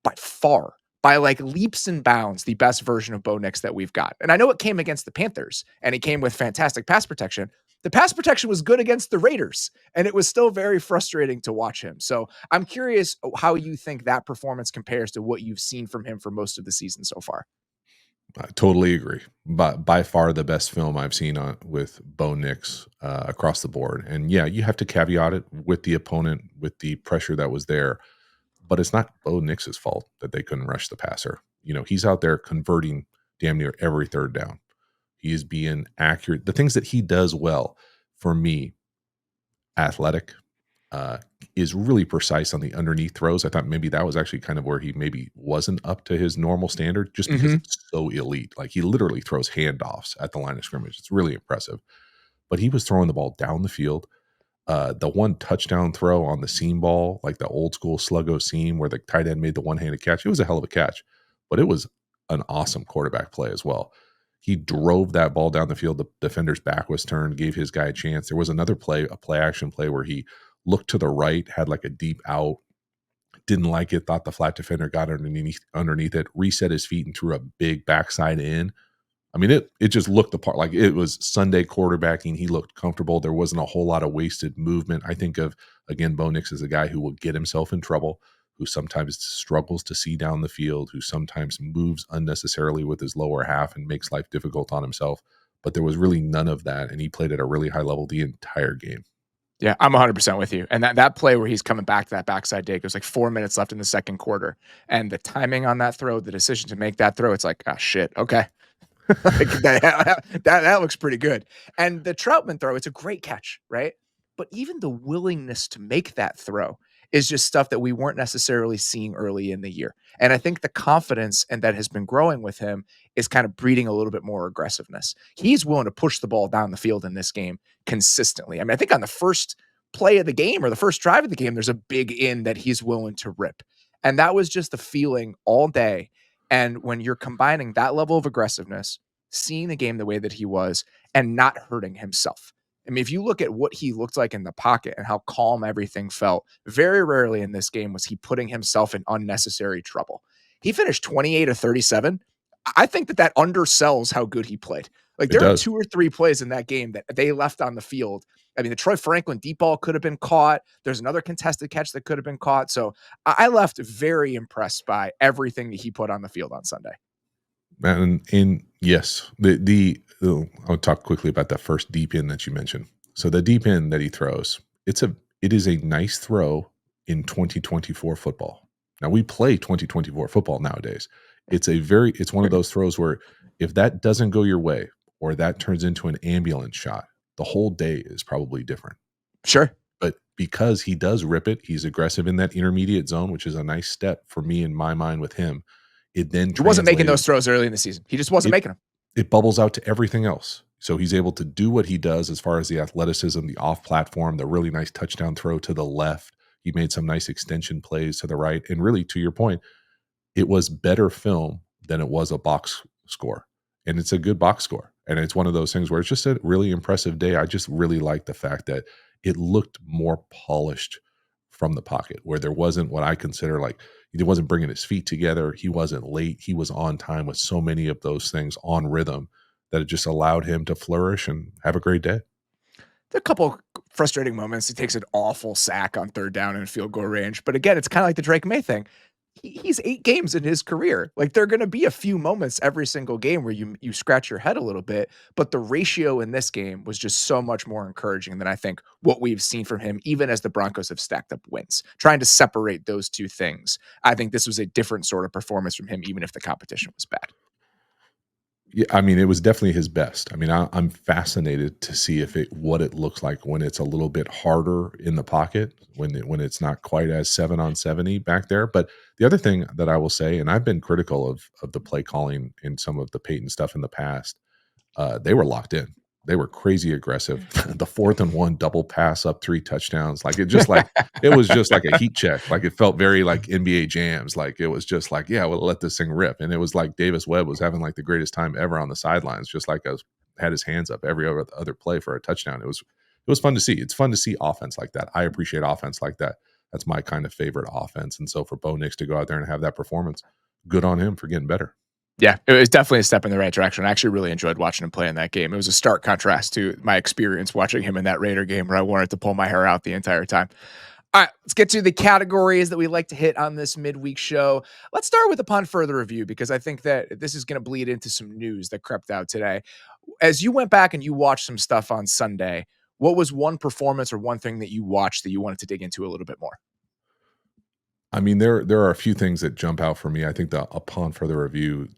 by far, by like leaps and bounds, the best version of Bo Nix that we've got. And I know it came against the Panthers and it came with fantastic pass protection. The pass protection was good against the Raiders, and it was still very frustrating to watch him. So I'm curious how you think that performance compares to what you've seen from him for most of the season so far. I totally agree. But by far the best film I've seen with Bo Nix across the board. And yeah, you have to caveat it with the opponent, with the pressure that was there. But it's not Bo Nix's fault that they couldn't rush the passer. He's out there converting damn near every third down. He is being accurate. The things that he does well, for me, athletic, uh, is really precise on the underneath throws. I thought maybe that was actually kind of where he maybe wasn't up to his normal standard just because Mhm. it's so elite. Like he literally throws handoffs at the line of scrimmage. It's really impressive. But he was throwing the ball down the field. The one touchdown throw on the seam ball, like the old school sluggo seam where the tight end made the one-handed catch, it was a hell of a catch, but it was an awesome quarterback play as well. He drove that ball down the field. The defender's back was turned, gave his guy a chance. There was another play, a play action play where he looked to the right, had like a deep out, didn't like it, thought the flat defender got underneath it, reset his feet and threw a big backside in. I mean, it just looked the part. Like it was Sunday quarterbacking. He looked comfortable. There wasn't a whole lot of wasted movement. I think of, again, Bo Nix as a guy who will get himself in trouble, who sometimes struggles to see down the field, who sometimes moves unnecessarily with his lower half and makes life difficult on himself. But there was really none of that, and he played at a really high level the entire game. Yeah, I'm 100% with you. And that play where he's coming back to that backside dig, there's like 4 minutes left in the second quarter, and the timing on that throw, the decision to make that throw, it's like, "Ah, shit, okay." Like that looks pretty good. And the Troutman throw, it's a great catch, right? But even the willingness to make that throw is just stuff that we weren't necessarily seeing early in the year. And I think the confidence and that has been growing with him is kind of breeding a little bit more aggressiveness. He's willing to push the ball down the field in this game consistently. I mean, I think on the first play of the game or the first drive of the game, there's a big in that he's willing to rip. And that was just the feeling all day. And when you're combining that level of aggressiveness, seeing the game the way that he was, and not hurting himself. I mean, if you look at what he looked like in the pocket and how calm everything felt, very rarely in this game was he putting himself in unnecessary trouble. He finished 28 of 37. I think that undersells how good he played. Like It there are does. 2 or 3 plays in that game that they left on the field. I mean, the Troy Franklin deep ball could have been caught. There's another contested catch that could have been caught. So I left very impressed by everything that he put on the field on Sunday. And yes, I'll talk quickly about that first deep end that you mentioned. So the deep end that he throws, it is a nice throw in 2024 football. Now we play 2024 football nowadays. It's one of those throws where if that doesn't go your way or that turns into an ambulance shot, the whole day is probably different. Sure. But because he does rip it, he's aggressive in that intermediate zone, which is a nice step for me in my mind with him. It then He wasn't making translated those throws early in the season. He just wasn't it making them. it bubbles out to everything else. So he's able to do what he does as far as the athleticism, the off platform, the really nice touchdown throw to the left. He made some nice extension plays to the right. And really, to your point, it was better film than it was a box score. And it's a good box score. And it's one of those things where it's just a really impressive day. I just really like the fact that it looked more polished from the pocket, where there wasn't what I consider like he wasn't bringing his feet together. He wasn't late. He was on time with so many of those things on rhythm that it just allowed him to flourish and have a great day. There are a couple frustrating moments. He takes an awful sack on third down in field goal range. But again, it's kind of like the Drake May thing. He's 8 games in his career. Like there are going to be a few moments every single game where you scratch your head a little bit, but the ratio in this game was just so much more encouraging than I think what we've seen from him, even as the Broncos have stacked up wins. Trying to separate those two things, I think this was a different sort of performance from him, even if the competition was bad. Yeah, I mean, it was definitely his best. I mean, I'm fascinated to see what it looks like when it's a little bit harder in the pocket, when it's not quite as 7 on 70 back there. But the other thing that I will say, and I've been critical of the play calling in some of the Peyton stuff in the past, they were locked in. They were crazy aggressive. The 4th and 1 double pass up 3 touchdowns, it was just like a heat check. Like it felt very like NBA jams. Like it was just like, yeah, we'll let this thing rip. And it was like Davis Webb was having like the greatest time ever on the sidelines, just like had his hands up every other play for a touchdown. It was fun to see. It's fun to see offense like that. I appreciate offense like that. That's my kind of favorite offense. And so for Bo Nix to go out there and have that performance, good on him for getting better. Yeah, it was definitely a step in the right direction. I actually really enjoyed watching him play in that game. It was a stark contrast to my experience watching him in that Raider game where I wanted to pull my hair out the entire time. All right, let's get to the categories that we like to hit on this midweek show. Let's start with upon further review because I think that this is going to bleed into some news that crept out today. As you went back and you watched some stuff on Sunday, what was one performance or one thing that you watched that you wanted to dig into a little bit more? I mean, there are a few things that jump out for me. I think the upon further review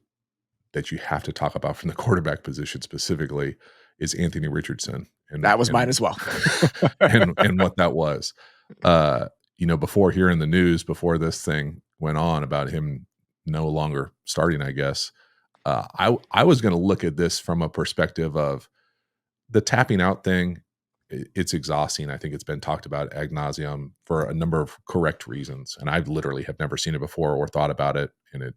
that you have to talk about from the quarterback position specifically is Anthony Richardson That was mine and as well. and what that was. uh, before hearing the news, before this thing went on about him no longer starting, I guess, I was going to look at this from a perspective of the tapping out thing. It's exhausting. I think it's been talked about ad nauseum for a number of correct reasons, and I literally have never seen it before or thought about it. And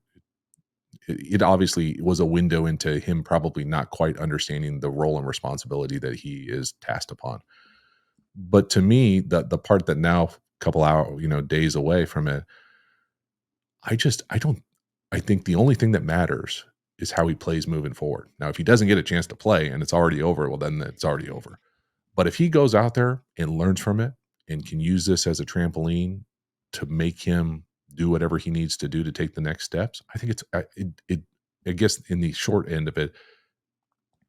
it obviously was a window into him probably not quite understanding the role and responsibility that he is tasked upon. But to me, the part that now, couple hour, days away from it, I don't I think the only thing that matters is how he plays moving forward. Now, if he doesn't get a chance to play and it's already over, well, then it's already over. But if he goes out there and learns from it and can use this as a trampoline to make him do whatever he needs to do to take the next steps, I think I guess in the short end of it,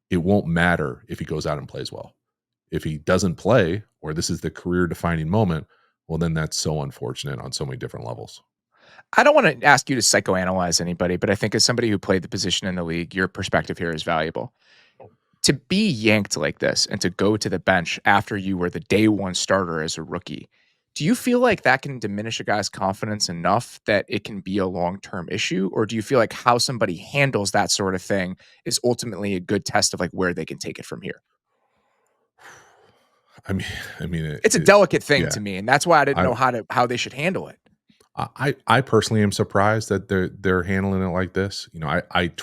it won't matter if he goes out and plays well. If he doesn't play, or this is the career defining moment, well, then that's so unfortunate on so many different levels. I don't wanna ask you to psychoanalyze anybody, but I think as somebody who played the position in the league, your perspective here is valuable. To be yanked like this and to go to the bench after you were the day one starter as a rookie, do you feel like that can diminish a guy's confidence enough that it can be a long-term issue? Or do you feel like how somebody handles that sort of thing is ultimately a good test of, like, where they can take it from here? I mean, I mean, It's a delicate thing yeah. to me, and that's why I didn't I, know how they should handle it. I personally am surprised that they're handling it like this.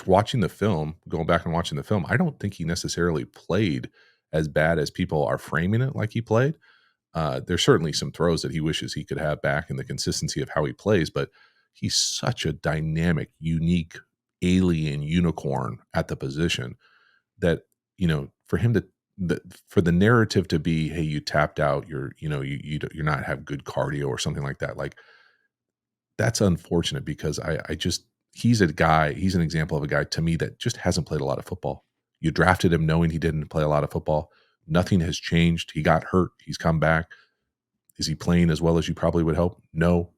Watching the film, going back and watching the film, I don't think he necessarily played as bad as people are framing it like he played. There's certainly some throws that he wishes he could have back and the consistency of how he plays, but he's such a dynamic, unique alien unicorn at the position that, for him for the narrative to be, hey, you tapped out, you're not have good cardio or something like that. Like, that's unfortunate because I just he's an example of a guy to me that just hasn't played a lot of football. You drafted him knowing he didn't play a lot of football. Nothing has changed. He got hurt. He's come back. Is he playing as well as you probably would hope? No.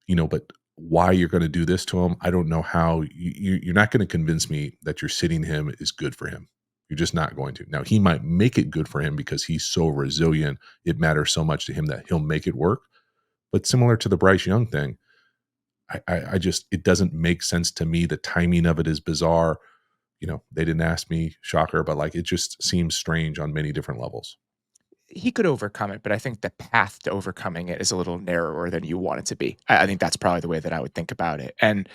But why you're going to do this to him, I don't know how. You're not going to convince me that you're sitting him is good for him. You're just not going to. Now, he might make it good for him because he's so resilient. It matters so much to him that he'll make it work. But similar to the Bryce Young thing, I just it doesn't make sense to me. The timing of it is bizarre. They didn't ask me, shocker, but like it just seems strange on many different levels. He could overcome it, but I think the path to overcoming it is a little narrower than you want it to be. I think that's probably the way that I would think about it. And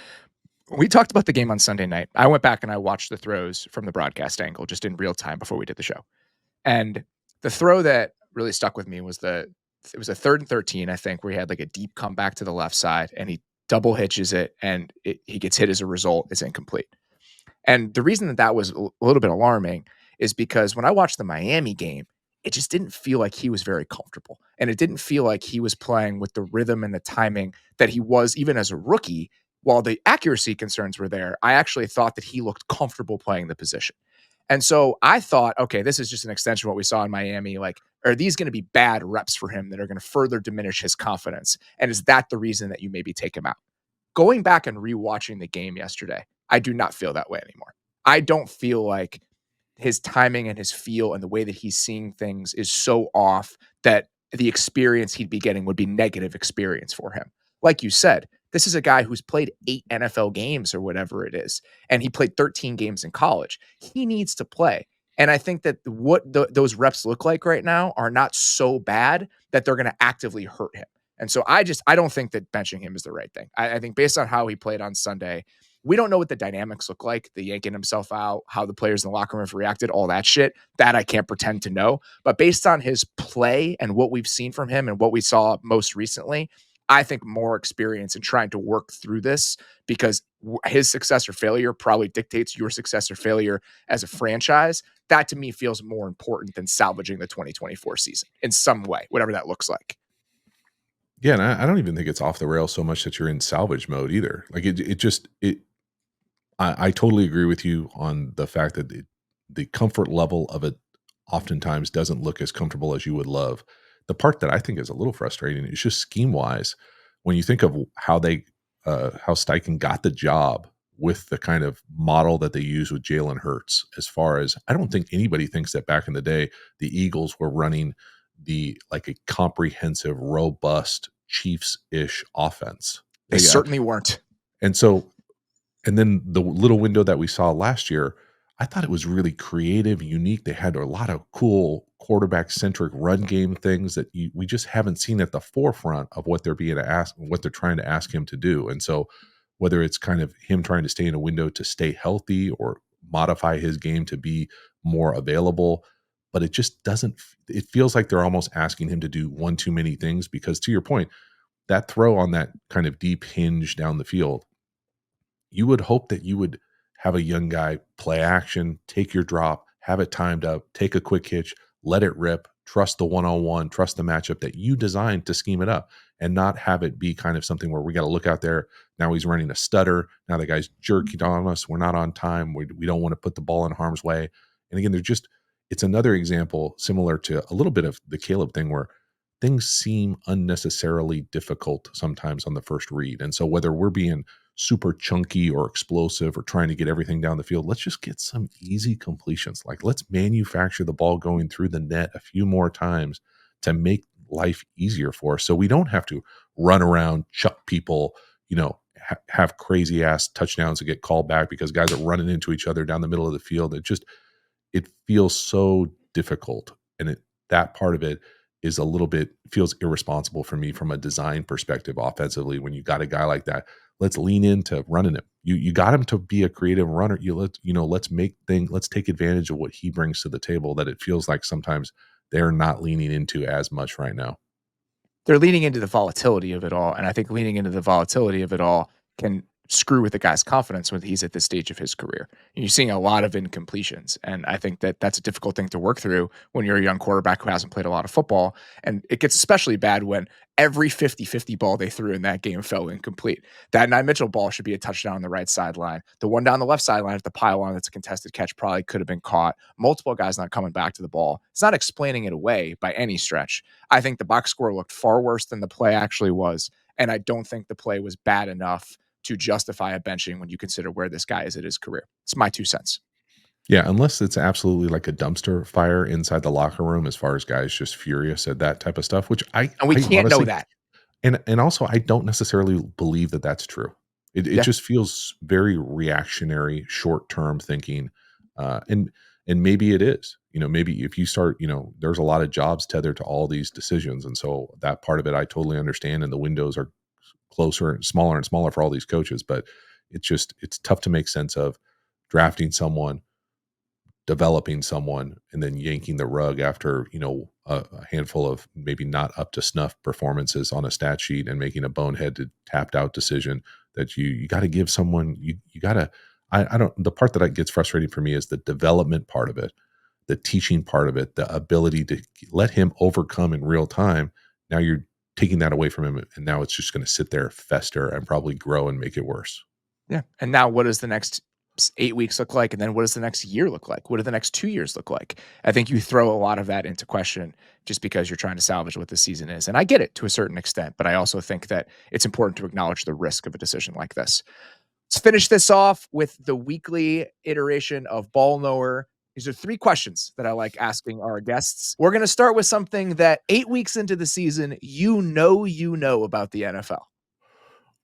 we talked about the game on Sunday night. I went back and I watched the throws from the broadcast angle just in real time before we did the show. And the throw that really stuck with me was it was a 3rd and 13, I think, where he had like a deep comeback to the left side and he double hitches it and he gets hit as a result. It's incomplete. And the reason that that was a little bit alarming is because when I watched the Miami game, it just didn't feel like he was very comfortable. And it didn't feel like he was playing with the rhythm and the timing that he was even as a rookie. While the accuracy concerns were there, I actually thought that he looked comfortable playing the position. And so I thought, okay, this is just an extension of what we saw in Miami. Like, are these going to be bad reps for him that are going to further diminish his confidence? And is that the reason that you maybe take him out? Going back and rewatching the game yesterday, I do not feel that way anymore. I don't feel like his timing and his feel and the way that he's seeing things is so off that the experience he'd be getting would be negative experience for him. Like you said, this is a guy who's played 8 NFL games or whatever it is, and he played 13 games in college. He needs to play. And I think that those reps look like right now are not so bad that they're going to actively hurt him. And so I don't think that benching him is the right thing. I think based on how he played on Sunday, we don't know what the dynamics look like, the yanking himself out, how the players in the locker room have reacted, all that shit. That I can't pretend to know. But based on his play and what we've seen from him and what we saw most recently, I think more experience in trying to work through this because his success or failure probably dictates your success or failure as a franchise. That to me feels more important than salvaging the 2024 season in some way, whatever that looks like. Yeah, and I don't even think it's off the rails so much that you're in salvage mode either. Like it just it I totally agree with you on the fact that the comfort level of it oftentimes doesn't look as comfortable as you would love. The part that I think is a little frustrating is just scheme wise. When you think of how Steichen got the job with the kind of model that they use with Jalen Hurts, as far as I don't think anybody thinks that back in the day the Eagles were running the like a comprehensive, robust Chiefs-ish offense. They certainly weren't. And so and then the little window that we saw last year, I thought it was really creative, unique. They had a lot of cool quarterback-centric run game things that we just haven't seen at the forefront of what they're being asked, what they're trying to ask him to do. And so, whether it's kind of him trying to stay in a window to stay healthy or modify his game to be more available, but it just doesn't. It feels like they're almost asking him to do one too many things because, to your point, that throw on that kind of deep hinge down the field, you would hope that you would have a young guy play action, take your drop, have it timed up, take a quick hitch, let it rip, trust the one-on-one, trust the matchup that you designed to scheme it up, and not have it be kind of something where we got to look out there. Now he's running a stutter. Now the guy's jerking on us. We're not on time. We don't want to put the ball in harm's way. And again, it's another example similar to a little bit of the Caleb thing where things seem unnecessarily difficult sometimes on the first read. And so whether we're being super chunky or explosive or trying to get everything down the field, let's just get some easy completions. Like let's manufacture the ball going through the net a few more times to make life easier for us. So we don't have to run around, chuck people, have crazy ass touchdowns that get called back because guys are running into each other down the middle of the field. It feels so difficult. And that part of it is a little bit feels irresponsible for me from a design perspective offensively. When you got a guy like that, let's lean into running him. You got him to be a creative runner. Let's take advantage of what he brings to the table that it feels like sometimes they're not leaning into as much right now. They're leaning into the volatility of it all, and I think leaning into the volatility of it all can screw with the guy's confidence when he's at this stage of his career. And you're seeing a lot of incompletions, and I think that that's a difficult thing to work through when you're a young quarterback who hasn't played a lot of football, and it gets especially bad when every 50-50 ball they threw in that game fell incomplete. That Nye Mitchell ball should be a touchdown on the right sideline. The one down the left sideline at the pylon that's a contested catch probably could have been caught. Multiple guys not coming back to the ball. It's not explaining it away by any stretch. I think the box score looked far worse than the play actually was, and I don't think the play was bad enough to justify a benching when you consider where this guy is at his career. It's my 2 cents. Yeah, unless it's absolutely like a dumpster fire inside the locker room as far as guys just furious at that type of stuff, which And we I can't know honestly that. and also I don't necessarily believe that that's true. It Yeah. just feels very reactionary, short-term thinking, and maybe it is. Maybe if you start, there's a lot of jobs tethered to all these decisions, and so that part of it I totally understand, and the windows are closer and smaller for all these coaches, but it's tough to make sense of drafting someone, developing someone, and then yanking the rug after a handful of maybe not up to snuff performances on a stat sheet and making a boneheaded tapped out decision that you got to give someone. You got to. I don't. The part that gets frustrating for me is the development part of it, the teaching part of it, the ability to let him overcome in real time. Now you're taking that away from him, and now it's just going to sit there, fester, and probably grow and make it worse. Yeah. And now what does the next 8 weeks look like? And then what does the next year look like? What do the next 2 years look like? I think you throw a lot of that into question just because you're trying to salvage what the season is. And I get it to a certain extent, but I also think that it's important to acknowledge the risk of a decision like this. Let's finish this off with the weekly iteration of Ball Knower. These are 3 questions that I like asking our guests. We're going to start with something that 8 weeks into the season, about the NFL.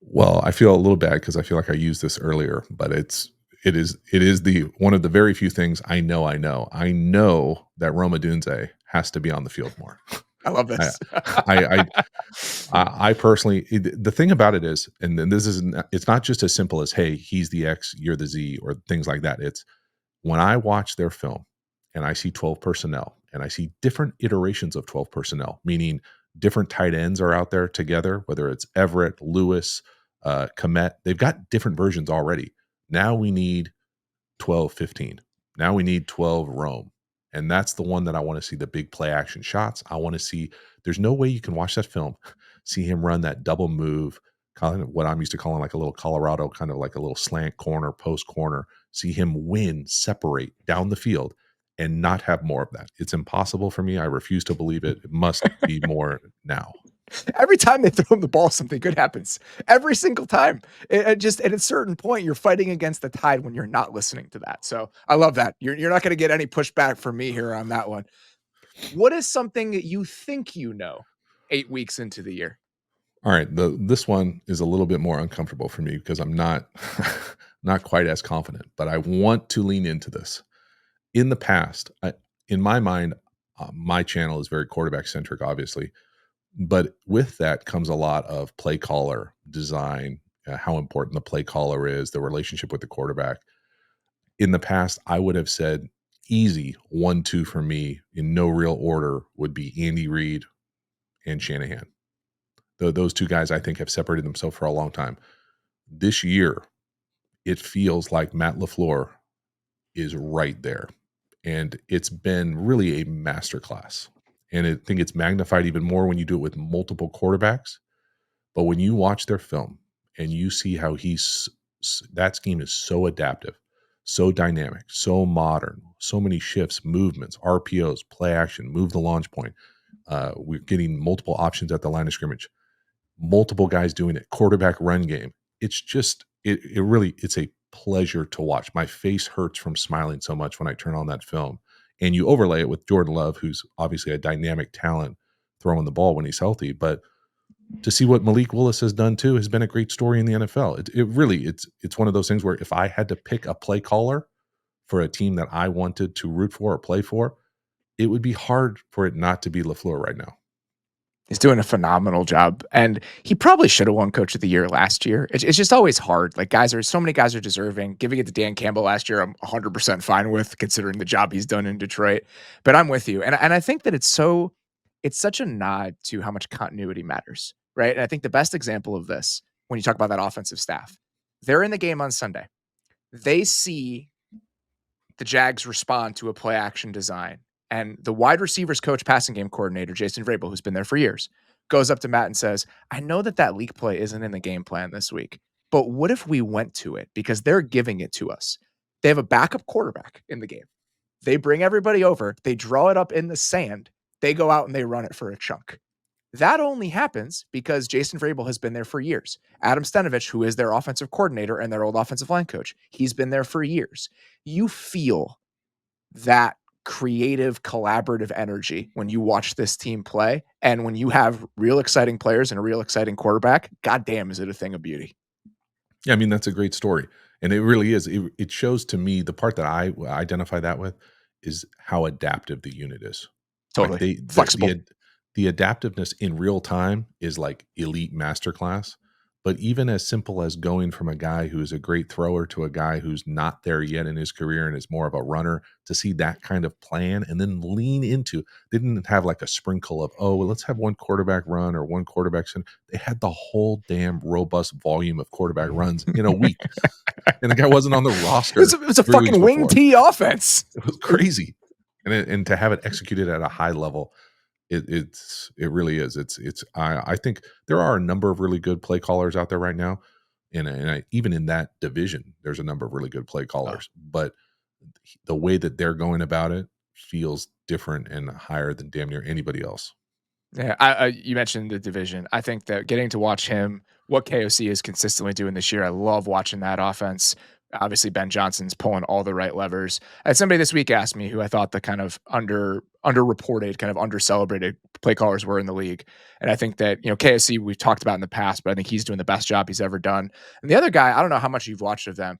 Well, I feel a little bad because I feel like I used this earlier, but it is the one of the very few things I know. I know that Roma Dunze has to be on the field more. I love I this. I I personally the thing about it is, and then it's not just as simple as, hey, he's the X, you're the Z, or things like that. It's when I watch their film and I see 12 personnel and I see different iterations of 12 personnel, meaning different tight ends are out there together, whether it's Everett, Lewis, Komet, they've got different versions already. Now we need 12, 15. Now we need 12 Rome. And that's the one that I want to see the big play action shots. I want to see, there's no way you can watch that film, see him run that double move, kind of what I'm used to calling like a little Colorado, kind of like a little slant corner, post corner, see him win, separate down the field and not have more of that. It's impossible for me. I refuse to believe it. It must be more now. Every time they throw him the ball, something good happens. Every single time. And just at a certain point, you're fighting against the tide when you're not listening to that. So I love that. You're not going to get any pushback from me here on that one. What is something that you think you know 8 weeks into the year? All right, this one is a little bit more uncomfortable for me because I'm not not quite as confident, but I want to lean into this. In the past, in my mind, my channel is very quarterback centric, obviously, but with that comes a lot of play caller design, how important the play caller is, the relationship with the quarterback. In the past, I would have said easy 1-2 for me in no real order would be Andy Reid and Shanahan. Those two guys I think have separated themselves for a long time. This year, it feels like Matt LaFleur is right there. And it's been really a masterclass. And I think it's magnified even more when you do it with multiple quarterbacks. But when you watch their film and you see how that scheme is so adaptive, so dynamic, so modern, so many shifts, movements, RPOs, play action, move the launch point. We're getting multiple options at the line of scrimmage, multiple guys doing it, quarterback run game. It's just it really it's a pleasure to watch. My face hurts from smiling so much when I turn on that film. And you overlay it with Jordan Love, who's obviously a dynamic talent throwing the ball when he's healthy. But to see what Malik Willis has done too has been a great story in the NFL. It really it's one of those things where if I had to pick a play caller for a team that I wanted to root for or play for, it would be hard for it not to be LaFleur right now. He's doing a phenomenal job, and he probably should have won Coach of the Year last year. It's just always hard. Like so many guys are deserving. Giving it to Dan Campbell last year, I'm 100% fine with, considering the job he's done in Detroit. But I'm with you, and I think that it's such a nod to how much continuity matters, right? And I think the best example of this, when you talk about that offensive staff, they're in the game on Sunday. They see the Jags respond to a play action design. And the wide receivers coach, passing game coordinator, Jason Vrabel, who's been there for years, goes up to Matt and says, I know that leak play isn't in the game plan this week, but what if we went to it? Because they're giving it to us. They have a backup quarterback in the game. They bring everybody over, they draw it up in the sand, they go out and they run it for a chunk. That only happens because Jason Vrabel has been there for years. Adam Stenavich, who is their offensive coordinator and their old offensive line coach, he's been there for years. You feel that creative, collaborative energy when you watch this team play. And when you have real exciting players and a real exciting quarterback, goddamn, is it a thing of beauty. Yeah, I mean, that's a great story. And it really is. It shows to me the part that I identify that with is how adaptive the unit is. Like Totally. Flexible. the adaptiveness in real time is like elite masterclass. But even as simple as going from a guy who's a great thrower to a guy who's not there yet in his career and is more of a runner, to see that kind of plan and then lean into, they didn't have like a sprinkle of, oh, well, let's have one quarterback run or one quarterback. They had the whole damn robust volume of quarterback runs in a week. And the guy wasn't on the roster. It was a 3 weeks fucking wing before. tee offense. It was crazy. And to have it executed at a high level, it really is. I think there are a number of really good play callers out there right now, and even in that division, there's a number of really good play Oh. callers. But the way that they're going about it feels different and higher than damn near anybody else. Yeah, you mentioned the division. I think that getting to watch him, what KOC is consistently doing this year, I love watching that offense. Obviously, Ben Johnson's pulling all the right levers. And somebody this week asked me who I thought the kind of underreported, kind of under-celebrated play callers were in the league. And I think that, KOC we've talked about in the past, but I think he's doing the best job he's ever done. And the other guy, I don't know how much you've watched of them.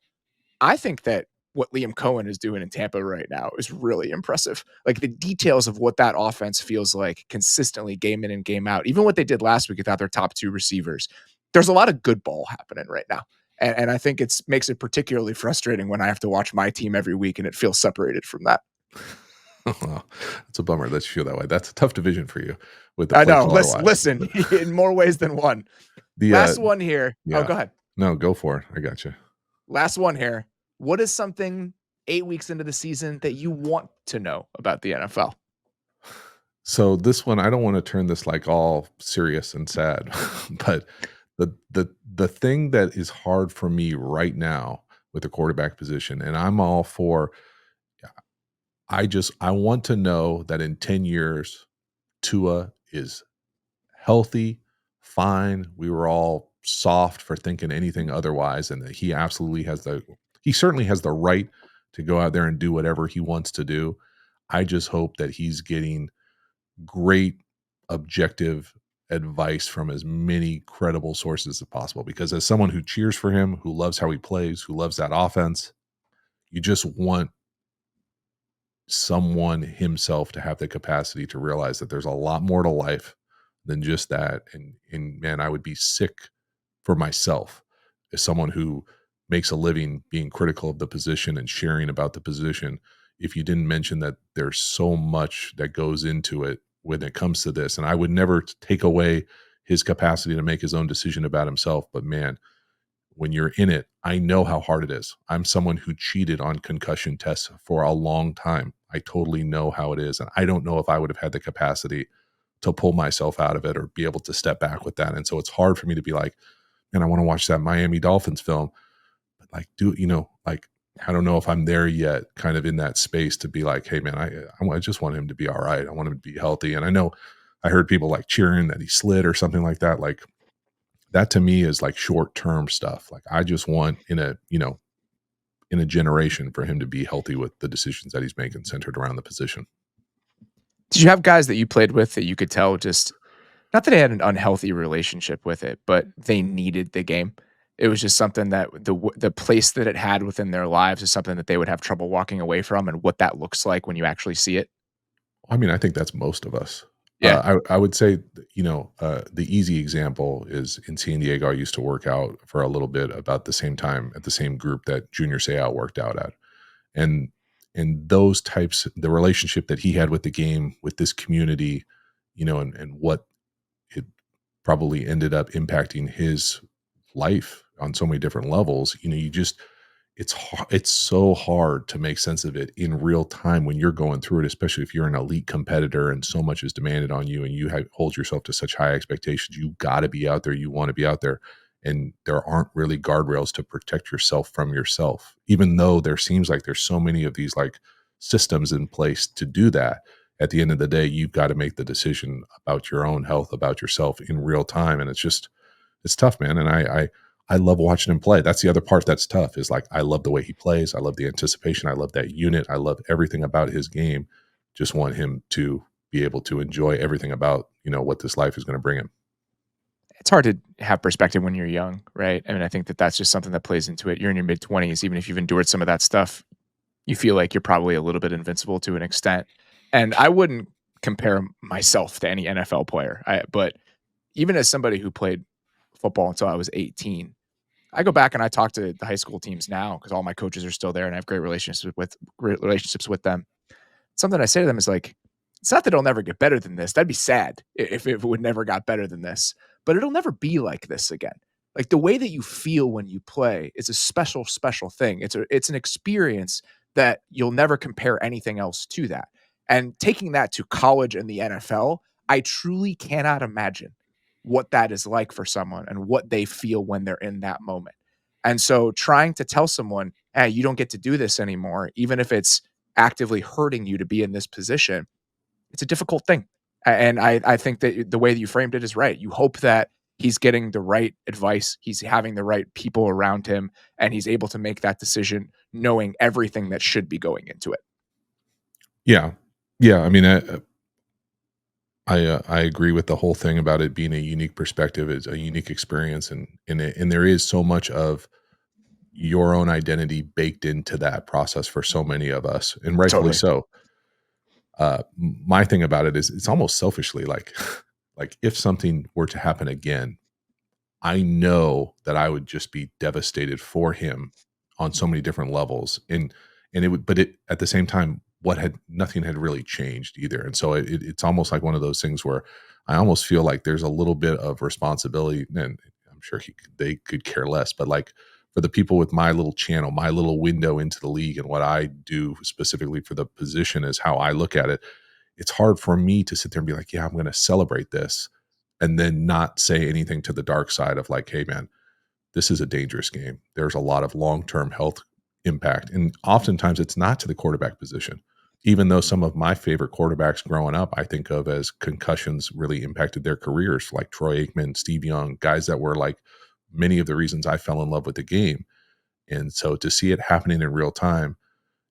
I think that what Liam Cohen is doing in Tampa right now is really impressive. Like the details of what that offense feels like consistently game in and game out, even what they did last week without their top two receivers. There's a lot of good ball happening right now. And I think it makes it particularly frustrating when I have to watch my team every week and it feels separated from that. Well, it's a bummer that you feel that way. That's a tough division for you with the I play know. caller Listen, in more ways than one. The Last one here. Oh, yeah, go ahead. no, go for it. I got you. Last one here. What is something 8 weeks into the season that you want to know about the NFL? So this one, I don't want to turn this like all serious and sad, but the thing that is hard for me right now with the quarterback position, and I'm all for, I want to know that in 10 years, Tua is healthy, fine. We were all soft for thinking anything otherwise, and that he certainly has the right to go out there and do whatever he wants to do. I just hope that he's getting great objective advice from as many credible sources as possible, because as someone who cheers for him, who loves how he plays, who loves that offense, you just want someone himself to have the capacity to realize that there's a lot more to life than just that. And man, I would be sick for myself as someone who makes a living being critical of the position and sharing about the position, if you didn't mention that there's so much that goes into it when it comes to this. And I would never take away his capacity to make his own decision about himself, but man, when you're in it, I know how hard it is. I'm someone who cheated on concussion tests for a long time. I totally know how it is. And I don't know if I would have had the capacity to pull myself out of it or be able to step back with that. And so it's hard for me to be like, man, I want to watch that Miami Dolphins film. But like, like, I don't know if I'm there yet, kind of in that space to be like, hey, man, I just want him to be all right. I want him to be healthy. And I know I heard people like cheering that he slid or something like that. Like, that to me is like short term stuff. Like, I just want in a generation for him to be healthy with the decisions that he's making centered around the position. Did you have guys that you played with that you could tell just not that they had an unhealthy relationship with it, but they needed the game? It was just something that the place that it had within their lives is something that they would have trouble walking away from, and what that looks like when you actually see it? I mean, I think that's most of us. Yeah, I would say, the easy example is in San Diego. I used to work out for a little bit about the same time at the same group that Junior Seau worked out at, and those types, the relationship that he had with the game, with this community, and what it probably ended up impacting his life on so many different levels. You just it's so hard to make sense of it in real time when you're going through it, especially if you're an elite competitor and so much is demanded on you and you hold yourself to such high expectations. You got to be out there. You want to be out there. And there aren't really guardrails to protect yourself from yourself, even though there seems like there's so many of these like systems in place to do that. At the end of the day, you've got to make the decision about your own health, about yourself in real time. And it's tough, man. And I love watching him play. That's the other part that's tough, is like, I love the way he plays. I love the anticipation. I love that unit. I love everything about his game. Just want him to be able to enjoy everything about, what this life is going to bring him. it's hard to have perspective when you're young, right? I mean, I think that that's just something that plays into it. You're in your mid-20s, even if you've endured some of that stuff, you feel like you're probably a little bit invincible to an extent. And I wouldn't compare myself to any NFL player, but even as somebody who played football until I was 18, I go back and I talk to the high school teams now because all my coaches are still there and I have great relationships with them. Something I say to them is like, it's not that it'll never get better than this. That'd be sad if it would never got better than this, but it'll never be like this again. Like the way that you feel when you play is a special, special thing. It's an experience that you'll never compare anything else to that. And taking that to college and the NFL, I truly cannot imagine what that is like for someone and what they feel when they're in that moment. And so trying to tell someone, hey, you don't get to do this anymore, even if it's actively hurting you to be in this position, it's a difficult thing. And I think that the way that you framed it is right. You hope that he's getting the right advice, he's having the right people around him, and he's able to make that decision knowing everything that should be going into it. Yeah. Yeah. I mean, I agree with the whole thing about it being a unique perspective. It's a unique experience. And there is so much of your own identity baked into that process for so many of us, and rightfully Totally. so. My thing about it is it's almost selfishly like, like if something were to happen again, I know that I would just be devastated for him on so many different levels. And it would, but it at the same time, nothing had really changed either. And so it's almost like one of those things where I almost feel like there's a little bit of responsibility, and I'm sure they could care less, but like for the people with my little channel, my little window into the league and what I do specifically for the position is how I look at it. It's hard for me to sit there and be like, yeah, I'm going to celebrate this and then not say anything to the dark side of like, hey, man, this is a dangerous game. There's a lot of long term health impact. And oftentimes it's not to the quarterback position. Even though some of my favorite quarterbacks growing up, I think of as concussions really impacted their careers, like Troy Aikman, Steve Young, guys that were like many of the reasons I fell in love with the game. And so to see it happening in real time,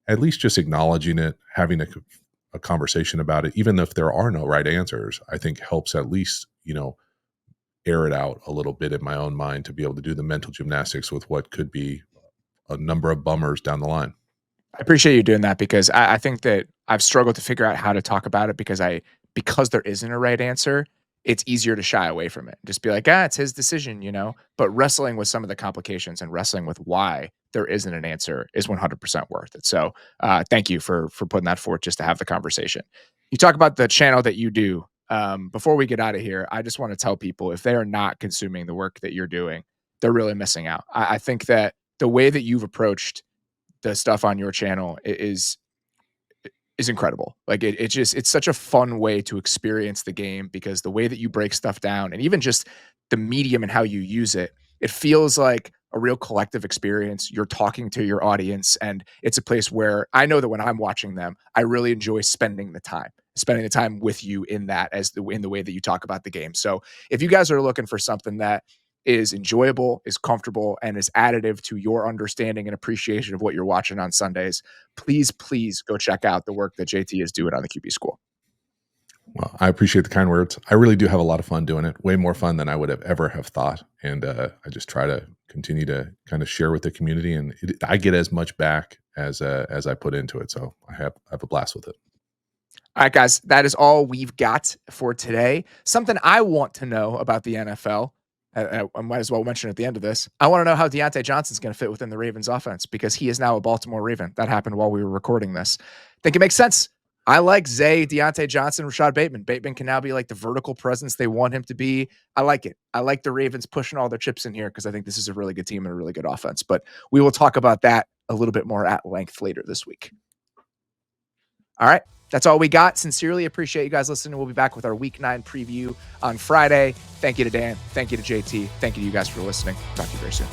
at least just acknowledging it, having a conversation about it, even if there are no right answers, I think helps at least, air it out a little bit in my own mind to be able to do the mental gymnastics with what could be a number of bummers down the line. I appreciate you doing that because I think that I've struggled to figure out how to talk about it because there isn't a right answer, it's easier to shy away from it. Just be like, it's his decision, you know? But wrestling with some of the complications and wrestling with why there isn't an answer is 100% worth it. So thank you for putting that forth just to have the conversation. You talk about the channel that you do. Before we get out of here, I just want to tell people if they are not consuming the work that you're doing, they're really missing out. I think that the way that you've approached the stuff on your channel is incredible. Like it's such a fun way to experience the game because the way that you break stuff down and even just the medium and how you use it, it feels like a real collective experience. You're talking to your audience and it's a place where I know that when I'm watching them, I really enjoy spending the time with you in that in the way that you talk about the game. So if you guys are looking for something that is enjoyable, is comfortable, and is additive to your understanding and appreciation of what you're watching on Sundays, please go check out the work that JT is doing on the QB School. Well, I appreciate the kind words. I really do have a lot of fun doing it. Way more fun than I would have ever have thought. And I just try to continue to kind of share with the community, and I get as much back as I put into it. So I have a blast with it. All right, guys, that is all we've got for today. Something I want to know about the NFL. I might as well mention at the end of this. I want to know how Deontay Johnson's going to fit within the Ravens offense because he is now a Baltimore Raven. That happened while we were recording this. Think it makes sense. I like Zay, Deontay Johnson, Rashad Bateman. Bateman can now be like the vertical presence they want him to be. I like it. I like the Ravens pushing all their chips in here because I think this is a really good team and a really good offense. But we will talk about that a little bit more at length later this week. All right. That's all we got. Sincerely appreciate you guys listening. We'll be back with our Week 9 preview on Friday. Thank you to Dan. Thank you to JT. Thank you to you guys for listening. Talk to you very soon.